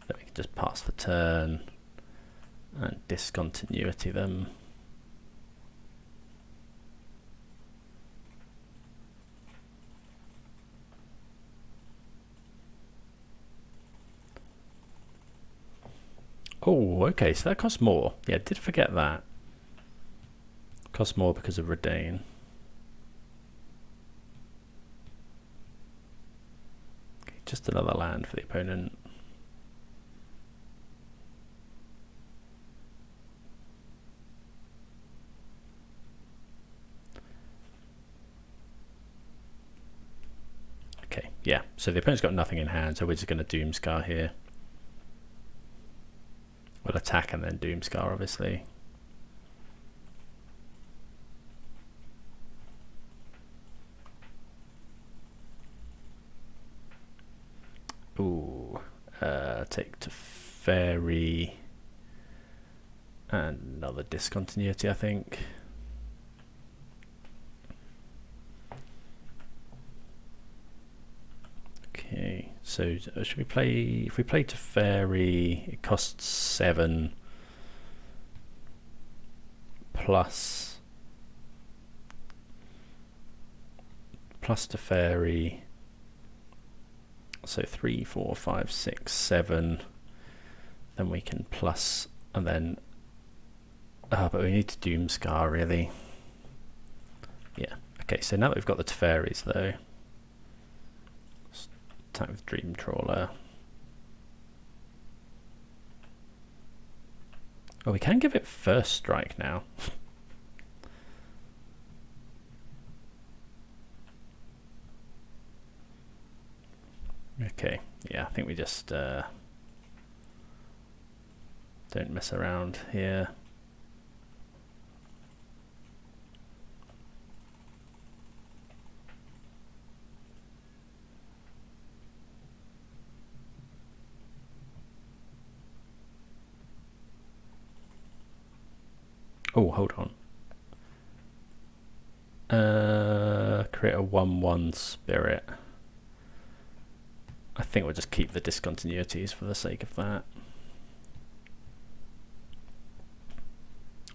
Then we can just pass the turn and discontinuity them. Oh, okay, so that costs more. Yeah, did forget that. Costs more because of Redain. Okay, just another land for the opponent. Okay, yeah, so the opponent's got nothing in hand, so we're just going to Doomscar here. We'll attack and then Doomscar, obviously. Ooh, take Teferi and another discontinuity, I think. Okay, so should we play? If we play Teferi, it costs 7 plus Teferi. So 3, 4, 5, 6, 7. Then we can plus, and then. But we need to Doomscar, really. Yeah. Okay. So now that we've got the Teferis, though. Attack with Dream Trawler. Oh, we can give it first strike now. Okay, yeah, I think we just don't mess around here. Oh, hold on. Create a 1/1 spirit. I think we'll just keep the discontinuities for the sake of that.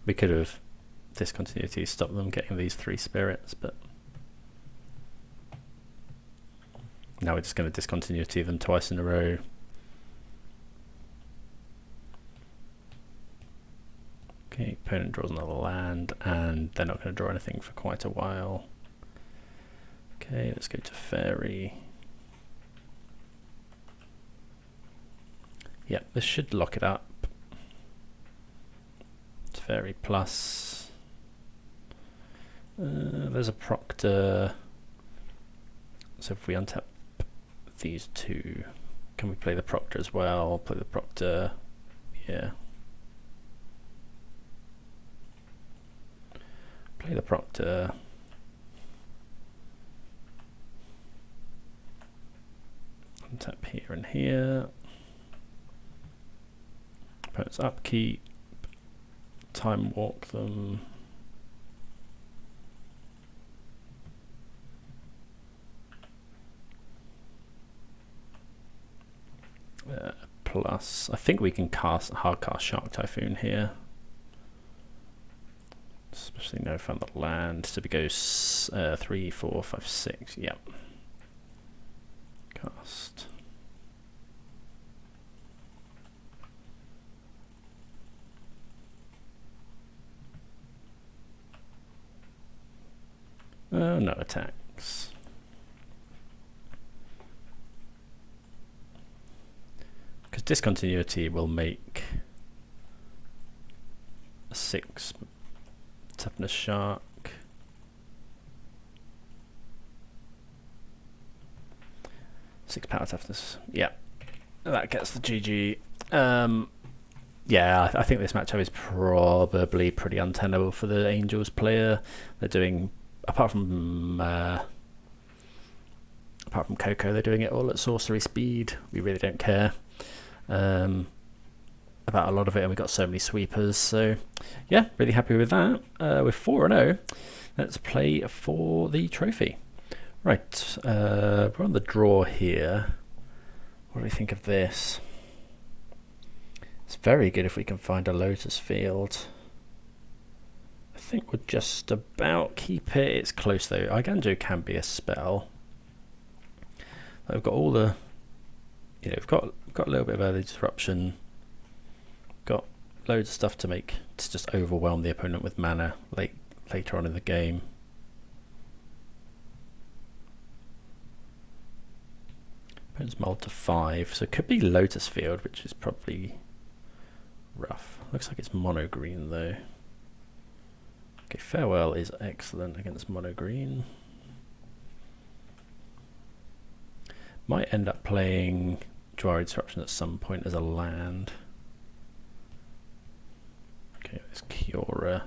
We could have discontinuities stopped them getting these 3 spirits, but now we're just going to discontinuity them twice in a row. Okay, opponent draws another land, and they're not going to draw anything for quite a while. Okay, let's go to Fairy. Yep, this should lock it up. It's Fairy plus. There's a Proctor. So if we untap these 2, can we play the Proctor as well? Play the Proctor. Yeah. Play the Proctor. Untap here and here. Opponent's upkeep. Time walk them. Plus, I think we can hard cast Shark Typhoon here. Especially now we found the land. So we go 3, 4, 5, 6. Yep. Cast. No attacks. Because discontinuity will make a 6 toughness shark. Six power toughness. Yeah, that gets the GG. Yeah, I think this matchup is probably pretty untenable for the Angels player. They're doing, apart from Coco, they're doing it all at sorcery speed. We really don't care about a lot of it, and we've got so many sweepers. So yeah, really happy with that. We're 4-0. Let's play for the trophy. Right, we're on the draw here. What do we think of this? It's very good if we can find a Lotus field. I think we'll just about keep it. It's close though. Iganjo can be a spell. We've got all the, we've got a little bit of early disruption. Got loads of stuff to just overwhelm the opponent with mana later on in the game. Opponent's mulled to 5, so it could be Lotus field, which is probably rough. Looks like it's mono green though. Okay, Farewell is excellent against mono green. Might end up playing Jwari Disruption at some point as a land. Okay, there's Kiora.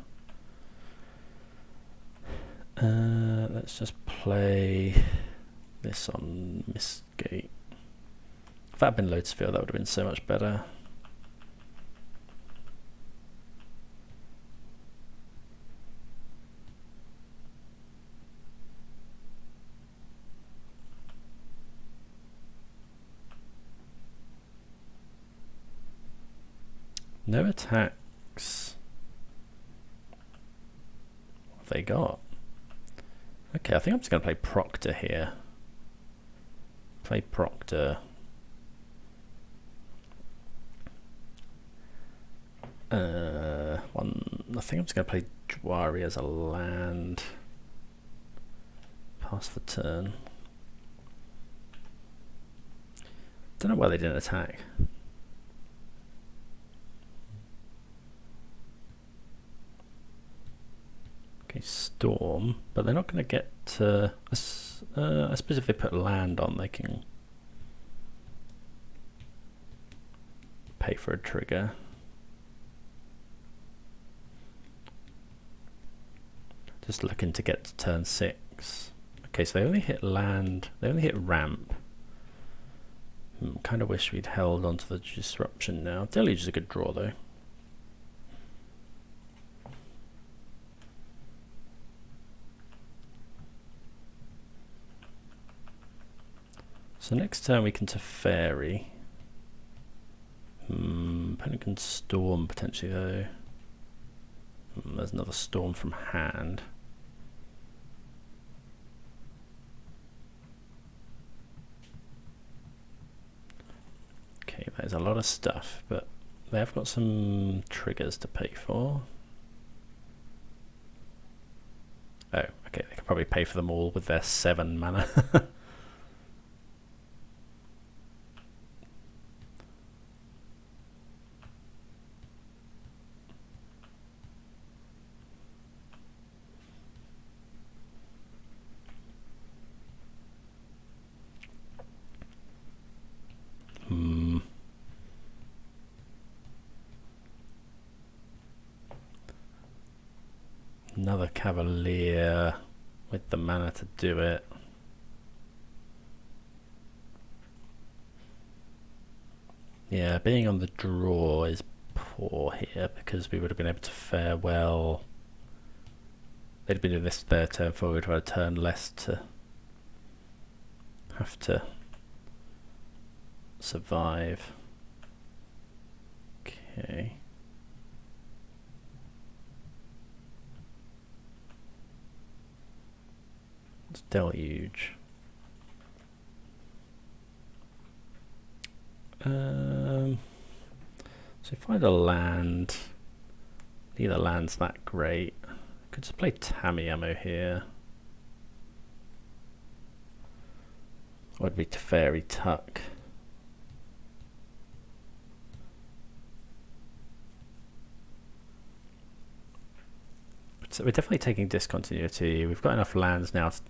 Let's just play this on Mistgate. If that had been Lotus Field, that would have been so much better. No attacks. What have they got? Okay, I think I'm just going to play Proctor here. Play Proctor. I think I'm just going to play Jwari as a land. Pass the turn. Don't know why they didn't attack. Okay, Storm, but they're not going to get I suppose if they put land on, they can pay for a trigger. Just looking to get to turn 6. Okay, so they only hit land, they only hit ramp. Kind of wish we'd held onto the disruption now. Deluge is a good draw though. So next turn we can Teferi. Opponent can Storm potentially though. There's another Storm from hand. Okay, there's a lot of stuff, but they have got some triggers to pay for. Oh, okay, they could probably pay for them all with their 7 mana. Another Cavalier with the mana to do it. Yeah, being on the draw is poor here because we would have been able to fare well. They'd been doing this their turn forward, or a turn less to have to survive. Okay. It's Deluge. So find a land. Neither land's that great. Could just play Tamiamo here. Or it'd be Teferi Tuck. So we're definitely taking discontinuity. We've got enough lands now to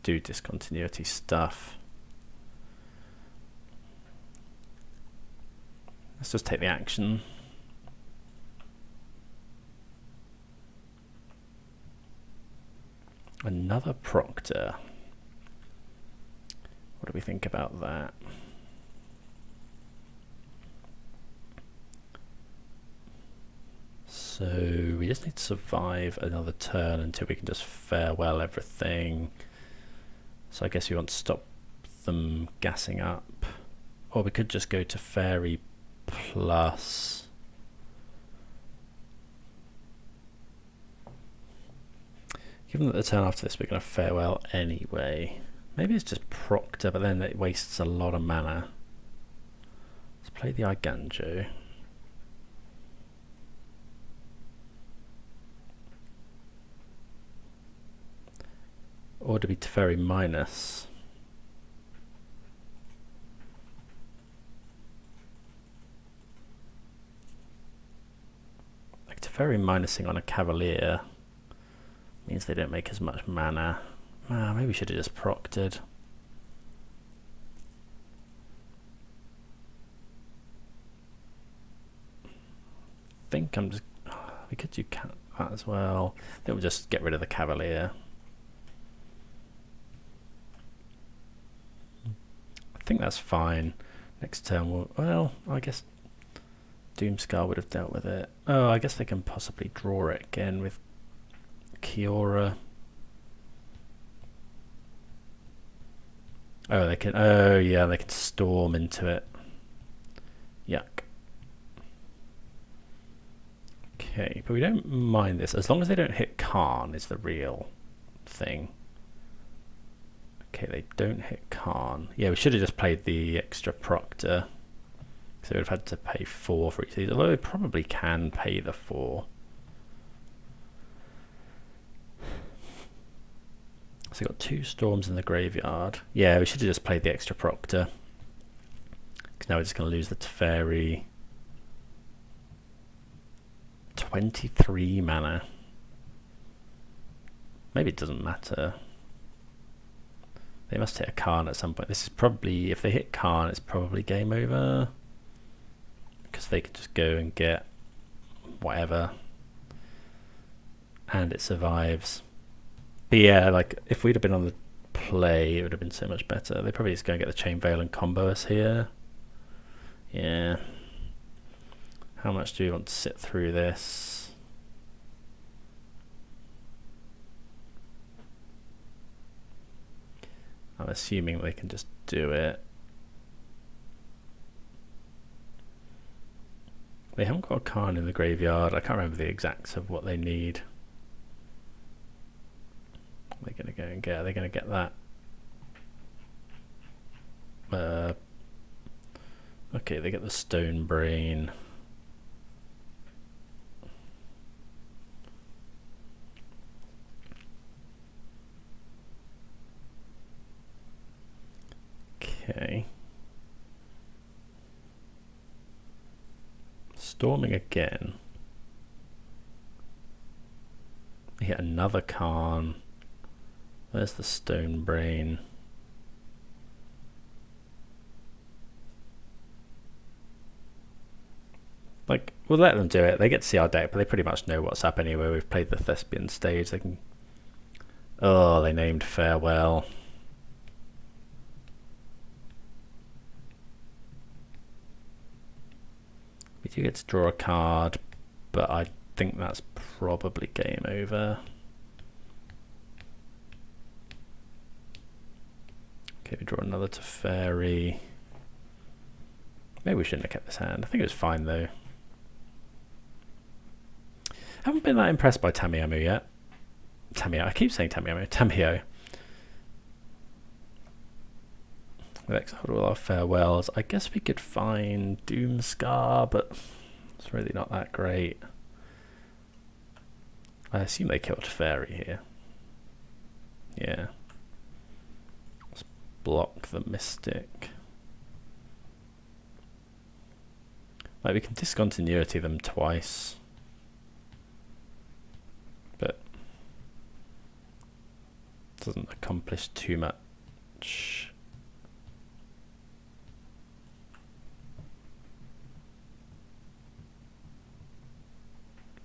do discontinuity stuff. Let's just take the action. Another Proctor. What do we think about that? So we just need to survive another turn until we can just farewell everything. So I guess we want to stop them gassing up. Or we could just go to Fairy plus. Given that the turn after this we're going to farewell anyway. Maybe it's just Proctor, but then it wastes a lot of mana. Let's play the Iganjo. Or to be Teferi minus. Like Teferi minusing on a Cavalier means they don't make as much mana. Maybe we should have just proctored. I think I'm just. We could do that as well. Then we'll just get rid of the Cavalier. I think that's fine. Next turn we'll. Well, I guess Doomscar would have dealt with it. Oh, I guess they can possibly draw it again with Kiora. Oh, they can. Oh, yeah, they can storm into it. Yuck. Okay, but we don't mind this as long as they don't hit Khan is the real thing. Okay, they don't hit Khan. Yeah, we should have just played the extra Proctor. So we would have had to pay 4 for each of these, although they probably can pay the 4. So we've got 2 storms in the graveyard. Yeah, we should have just played the extra Proctor. Because now we're just going to lose the Teferi. 23 mana. Maybe it doesn't matter. They must hit a Khan at some point. This is probably, if they hit Khan, it's probably game over. Because they could just go and get whatever. And it survives. But yeah, like, if we'd have been on the play, it would have been so much better. They probably just go and get the Chain Veil and combo us here. Yeah. How much do we want to sit through this? Oh, assuming they can just do it. They haven't got a Khan in the graveyard. I can't remember the exacts of what they need. They're going to go and get. They're going to get that. Okay, they get the Stone Brain. Okay. Storming again. We hit another Khan. There's the Stone Brain. Like, we'll let them do it. They get to see our deck, but they pretty much know what's up anyway. We've played the Thespian stage. They can... Oh, they named Farewell. We do get to draw a card, but I think that's probably game over. Okay, we draw another Teferi. Maybe we shouldn't have kept this hand. I think it was fine though. Haven't been that impressed by Tamiyamu yet. I keep saying Tamiyo. We've exiled all our farewells. I guess we could find Doomscar, but it's really not that great. I assume they killed Fairy here. Yeah. Let's block the Mystic. Like, we can discontinuity them twice. But doesn't accomplish too much.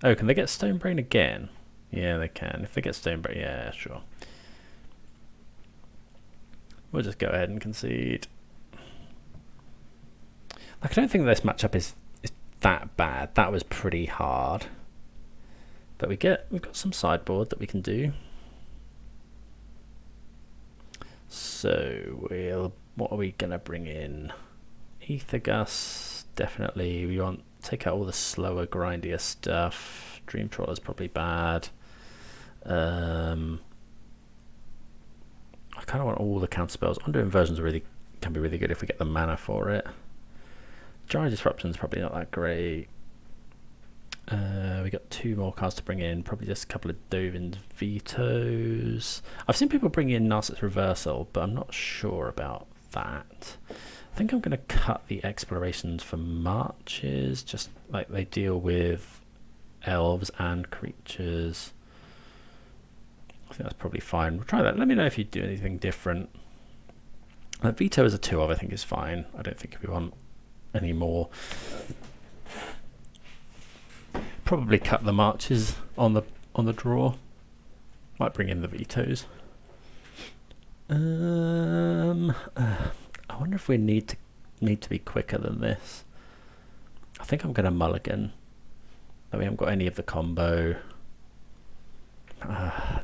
Oh, can they get Stone Brain again? Yeah, they can. If they get Stone Brain, yeah, sure. We'll just go ahead and concede. Like, I don't think this matchup is that bad. That was pretty hard. But we've got some sideboard that we can do. So what are we gonna bring in? Aether Gust, definitely. We want take out all the slower, grindier stuff. Dream Trawler's probably bad. I kind of want all the counter spells. Undo Inversions can be really good if we get the mana for it. Gyre Disruption's probably not that great. We got 2 more cards to bring in. Probably just a couple of Dovin's Vetoes. I've seen people bring in Narset's Reversal, but I'm not sure about that. I think I'm going to cut the explorations for marches, just like they deal with elves and creatures. I think that's probably fine. We'll try that. Let me know if you do anything different. Veto as a 2-of I think is fine. I don't think we want any more. Probably cut the marches on the draw. Might bring in the vetoes. I wonder if we need to be quicker than this. I think I'm going to mulligan. That we haven't got any of the combo.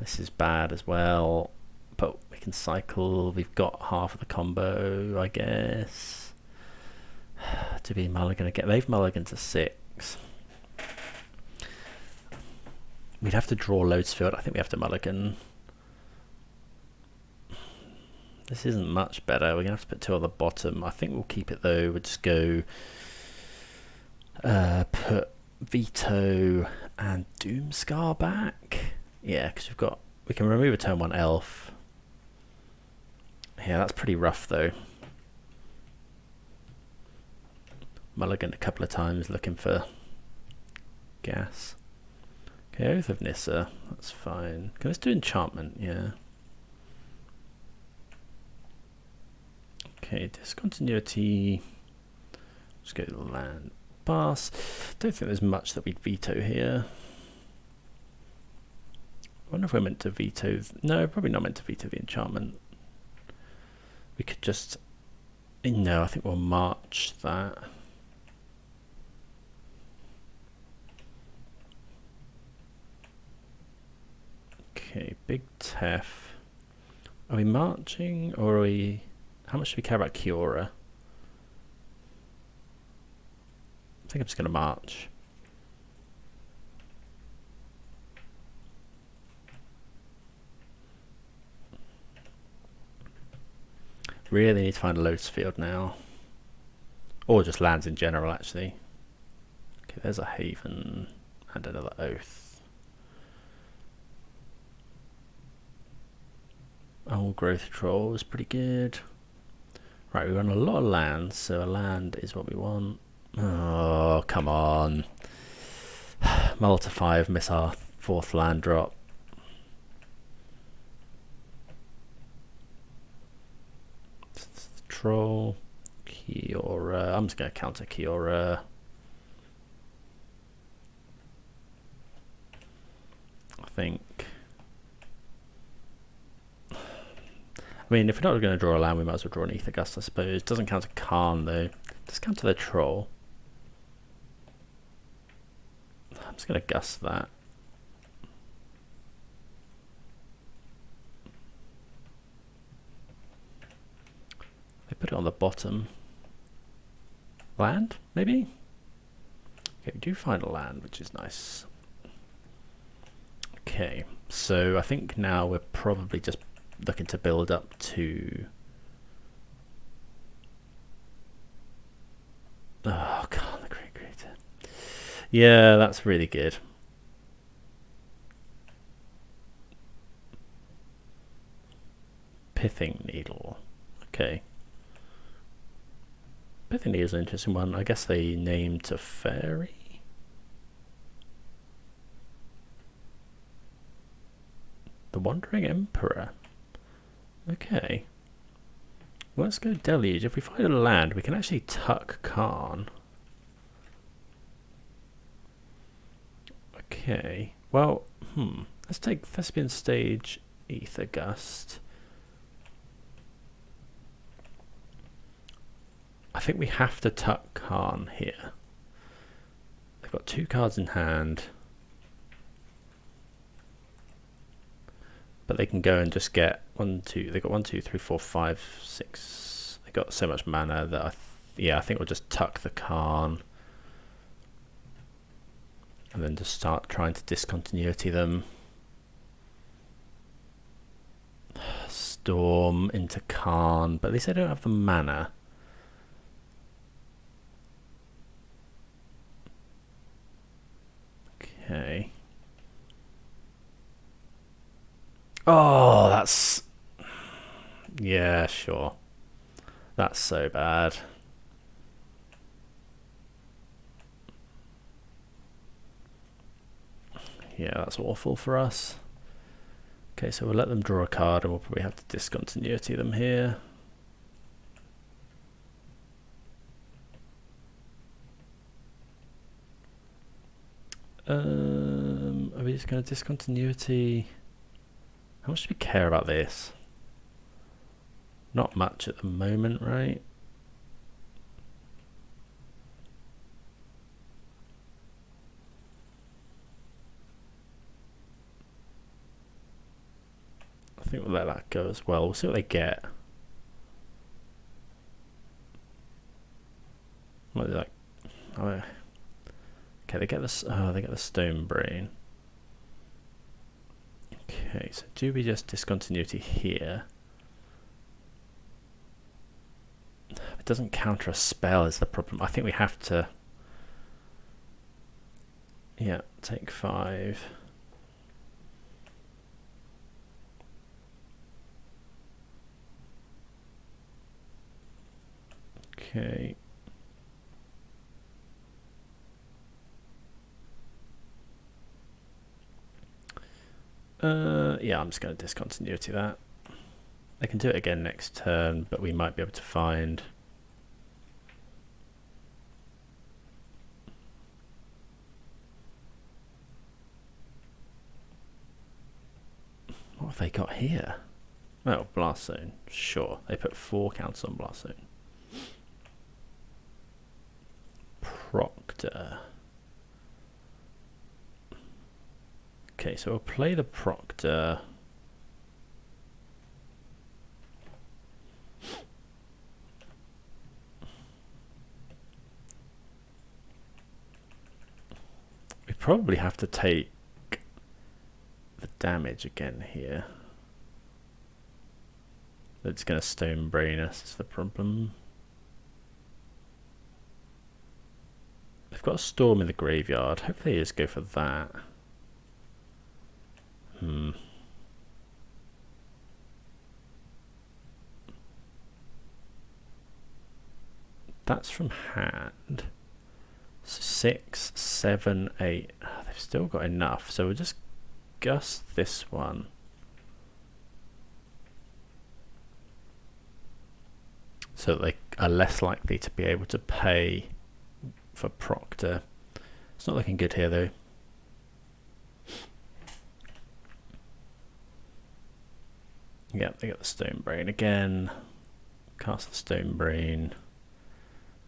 This is bad as well. But we can cycle. We've got half of the combo, I guess. To be mulligan again. They've mulliganed to 6. We'd have to draw Lotus Field. I think we have to mulligan. This isn't much better. We're going to have to put 2 on the bottom. I think we'll keep it though. We'll just go put Veto and Doomscar back. Yeah, because we can remove a turn 1 elf. Yeah, that's pretty rough though. Mulligan a couple of times looking for gas. Okay, Oath of Nissa, that's fine. Okay, let's do enchantment, yeah. Okay, discontinuity. Let's go to the land pass. Don't think there's much that we'd veto here. I wonder if we're meant to veto. No, probably not meant to veto the enchantment. We could just. No, I think we'll march that. Okay, big Tef. Are we marching, or are we... How much do we care about Kiora? I think I'm just going to march. Really need to find a Lotus field now. Or just lands in general, actually. Okay, there's a Haven and another Oath. Old Growth Troll is pretty good. Right, we run a lot of lands, so a land is what we want. Oh, come on. Mull to 5, miss our 4th land drop. Troll, Kiora. I'm just going to counter Kiora. I think. I mean, if we're not going to draw a land, we might as well draw an Ether Gust, I suppose. Doesn't counter Khan, though. Does counter the Troll. I'm just going to Gust that. They put it on the bottom. Land, maybe? Okay, we do find a land, which is nice. Okay, so I think now we're probably just looking to build up to... Oh, God, the Great Creator. Yeah, that's really good. Pithing Needle. Okay. Pithing Needle is an interesting one. I guess they named a fairy. The Wandering Emperor. Okay. Well, let's go Deluge. If we find a land, we can actually tuck Khan. Okay. Well, let's take Thespian Stage, Ether Gust. I think we have to tuck Khan here. They've got 2 cards in hand. But they can go and just get 1, 2. They've got 1, 2, 3, 4, 5, 6. They've got so much mana that I think we'll just tuck the Khan. And then just start trying to discontinuity them. Storm into Khan. But at least they don't have the mana. Okay. Oh, that's... Yeah, sure. That's so bad. Yeah, that's awful for us. Okay, so we'll let them draw a card and we'll probably have to discontinuity them here. Are we just going to discontinuity? How much do we care about this? Not much at the moment, right? I think we'll let that go as well. We'll see what they get. What are they like? Oh, okay, they get this. Oh, they get the Stone Brain. Okay, so do we just discontinuity here? It doesn't counter a spell is the problem. I think we have to... Yeah, take 5. Okay. Yeah, I'm just going to discontinuity that. They can do it again next turn, but we might be able to find... What have they got here? Oh, Blast Zone. Sure, they put 4 counters on Blast Zone. Proctor. Okay, so we'll play the Proctor. probably have to take the damage again here. It's going to stone brain us is the problem. They've got a storm in the graveyard. Hopefully they just go for that. That's from hand. 6, 7, 8. Oh, they've still got enough, so we'll just gust this one. So that they are less likely to be able to pay for Proctor. It's not looking good here though. Yeah, they got the Stone Brain again. Cast the Stone Brain.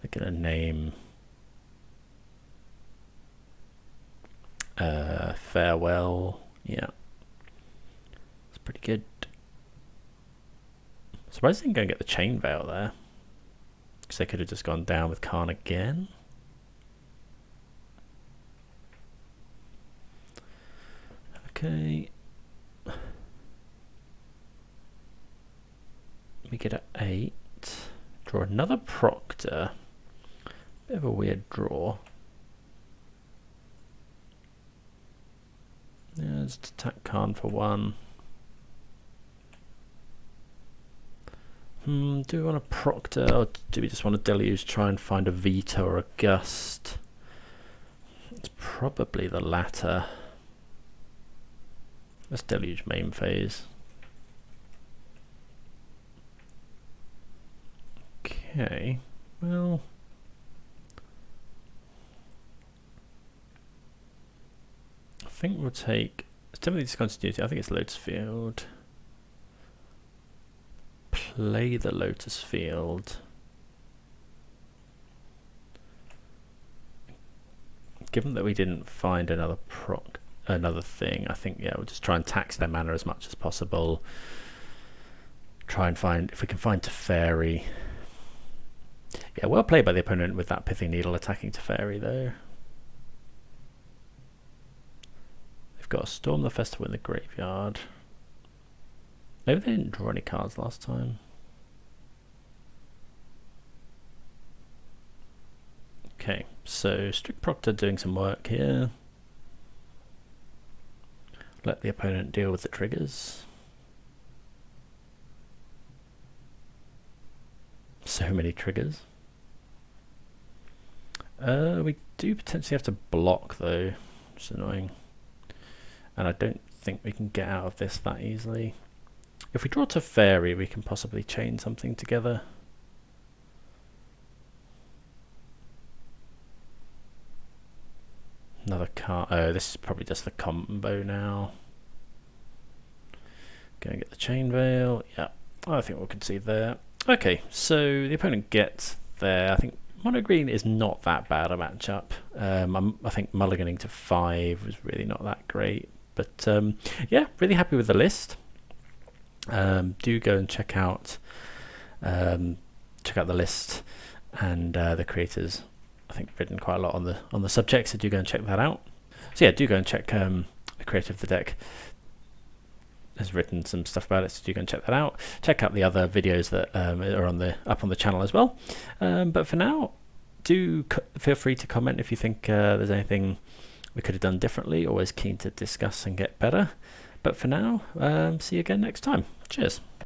They're going to name Farewell. Yeah, it's pretty good. Surprised they didn't go and get the Chain Veil there, because they could have just gone down with Khan again. Okay. We get an 8. Draw another Proctor. Bit of a weird draw. Yeah, just attack Khan for 1. Do we want a Proctor, or do we just want to Deluge, try and find a Veto or a Gust? It's probably the latter. Let's Deluge main phase. Okay, well, I think we'll take, it's definitely discontinuity. I think it's Lotus Field. Play the Lotus Field. Given that we didn't find another thing, I think, yeah, we'll just try and tax their mana as much as possible. Try and find, if we can find Teferi. Yeah, well played by the opponent with that Pithing Needle attacking Teferi though. They've got to Storm the Festival in the graveyard. Maybe they didn't draw any cards last time. Okay, so Strict Proctor doing some work here. Let the opponent deal with the triggers. So many triggers. We do potentially have to block though, which is annoying. And I don't think we can get out of this that easily. If we draw Teferi, we can possibly chain something together. Another card. Oh, this is probably just the combo now. Go and get the Chain Veil. Yeah, I think we'll concede there. Okay, so the opponent gets there. I think mono green is not that bad a matchup. I think mulliganing to 5 was really not that great. But yeah, really happy with the list. Do go and check out the list and the creators. I think written quite a lot on the subject, so do go and check that out. So yeah, do go and check the creator of the deck has written some stuff about it, so do go and check that out. Check out the other videos that are up on the channel as well. But for now, do feel free to comment if you think there's anything we could have done differently. Always keen to discuss and get better. But for now, see you again next time. Cheers.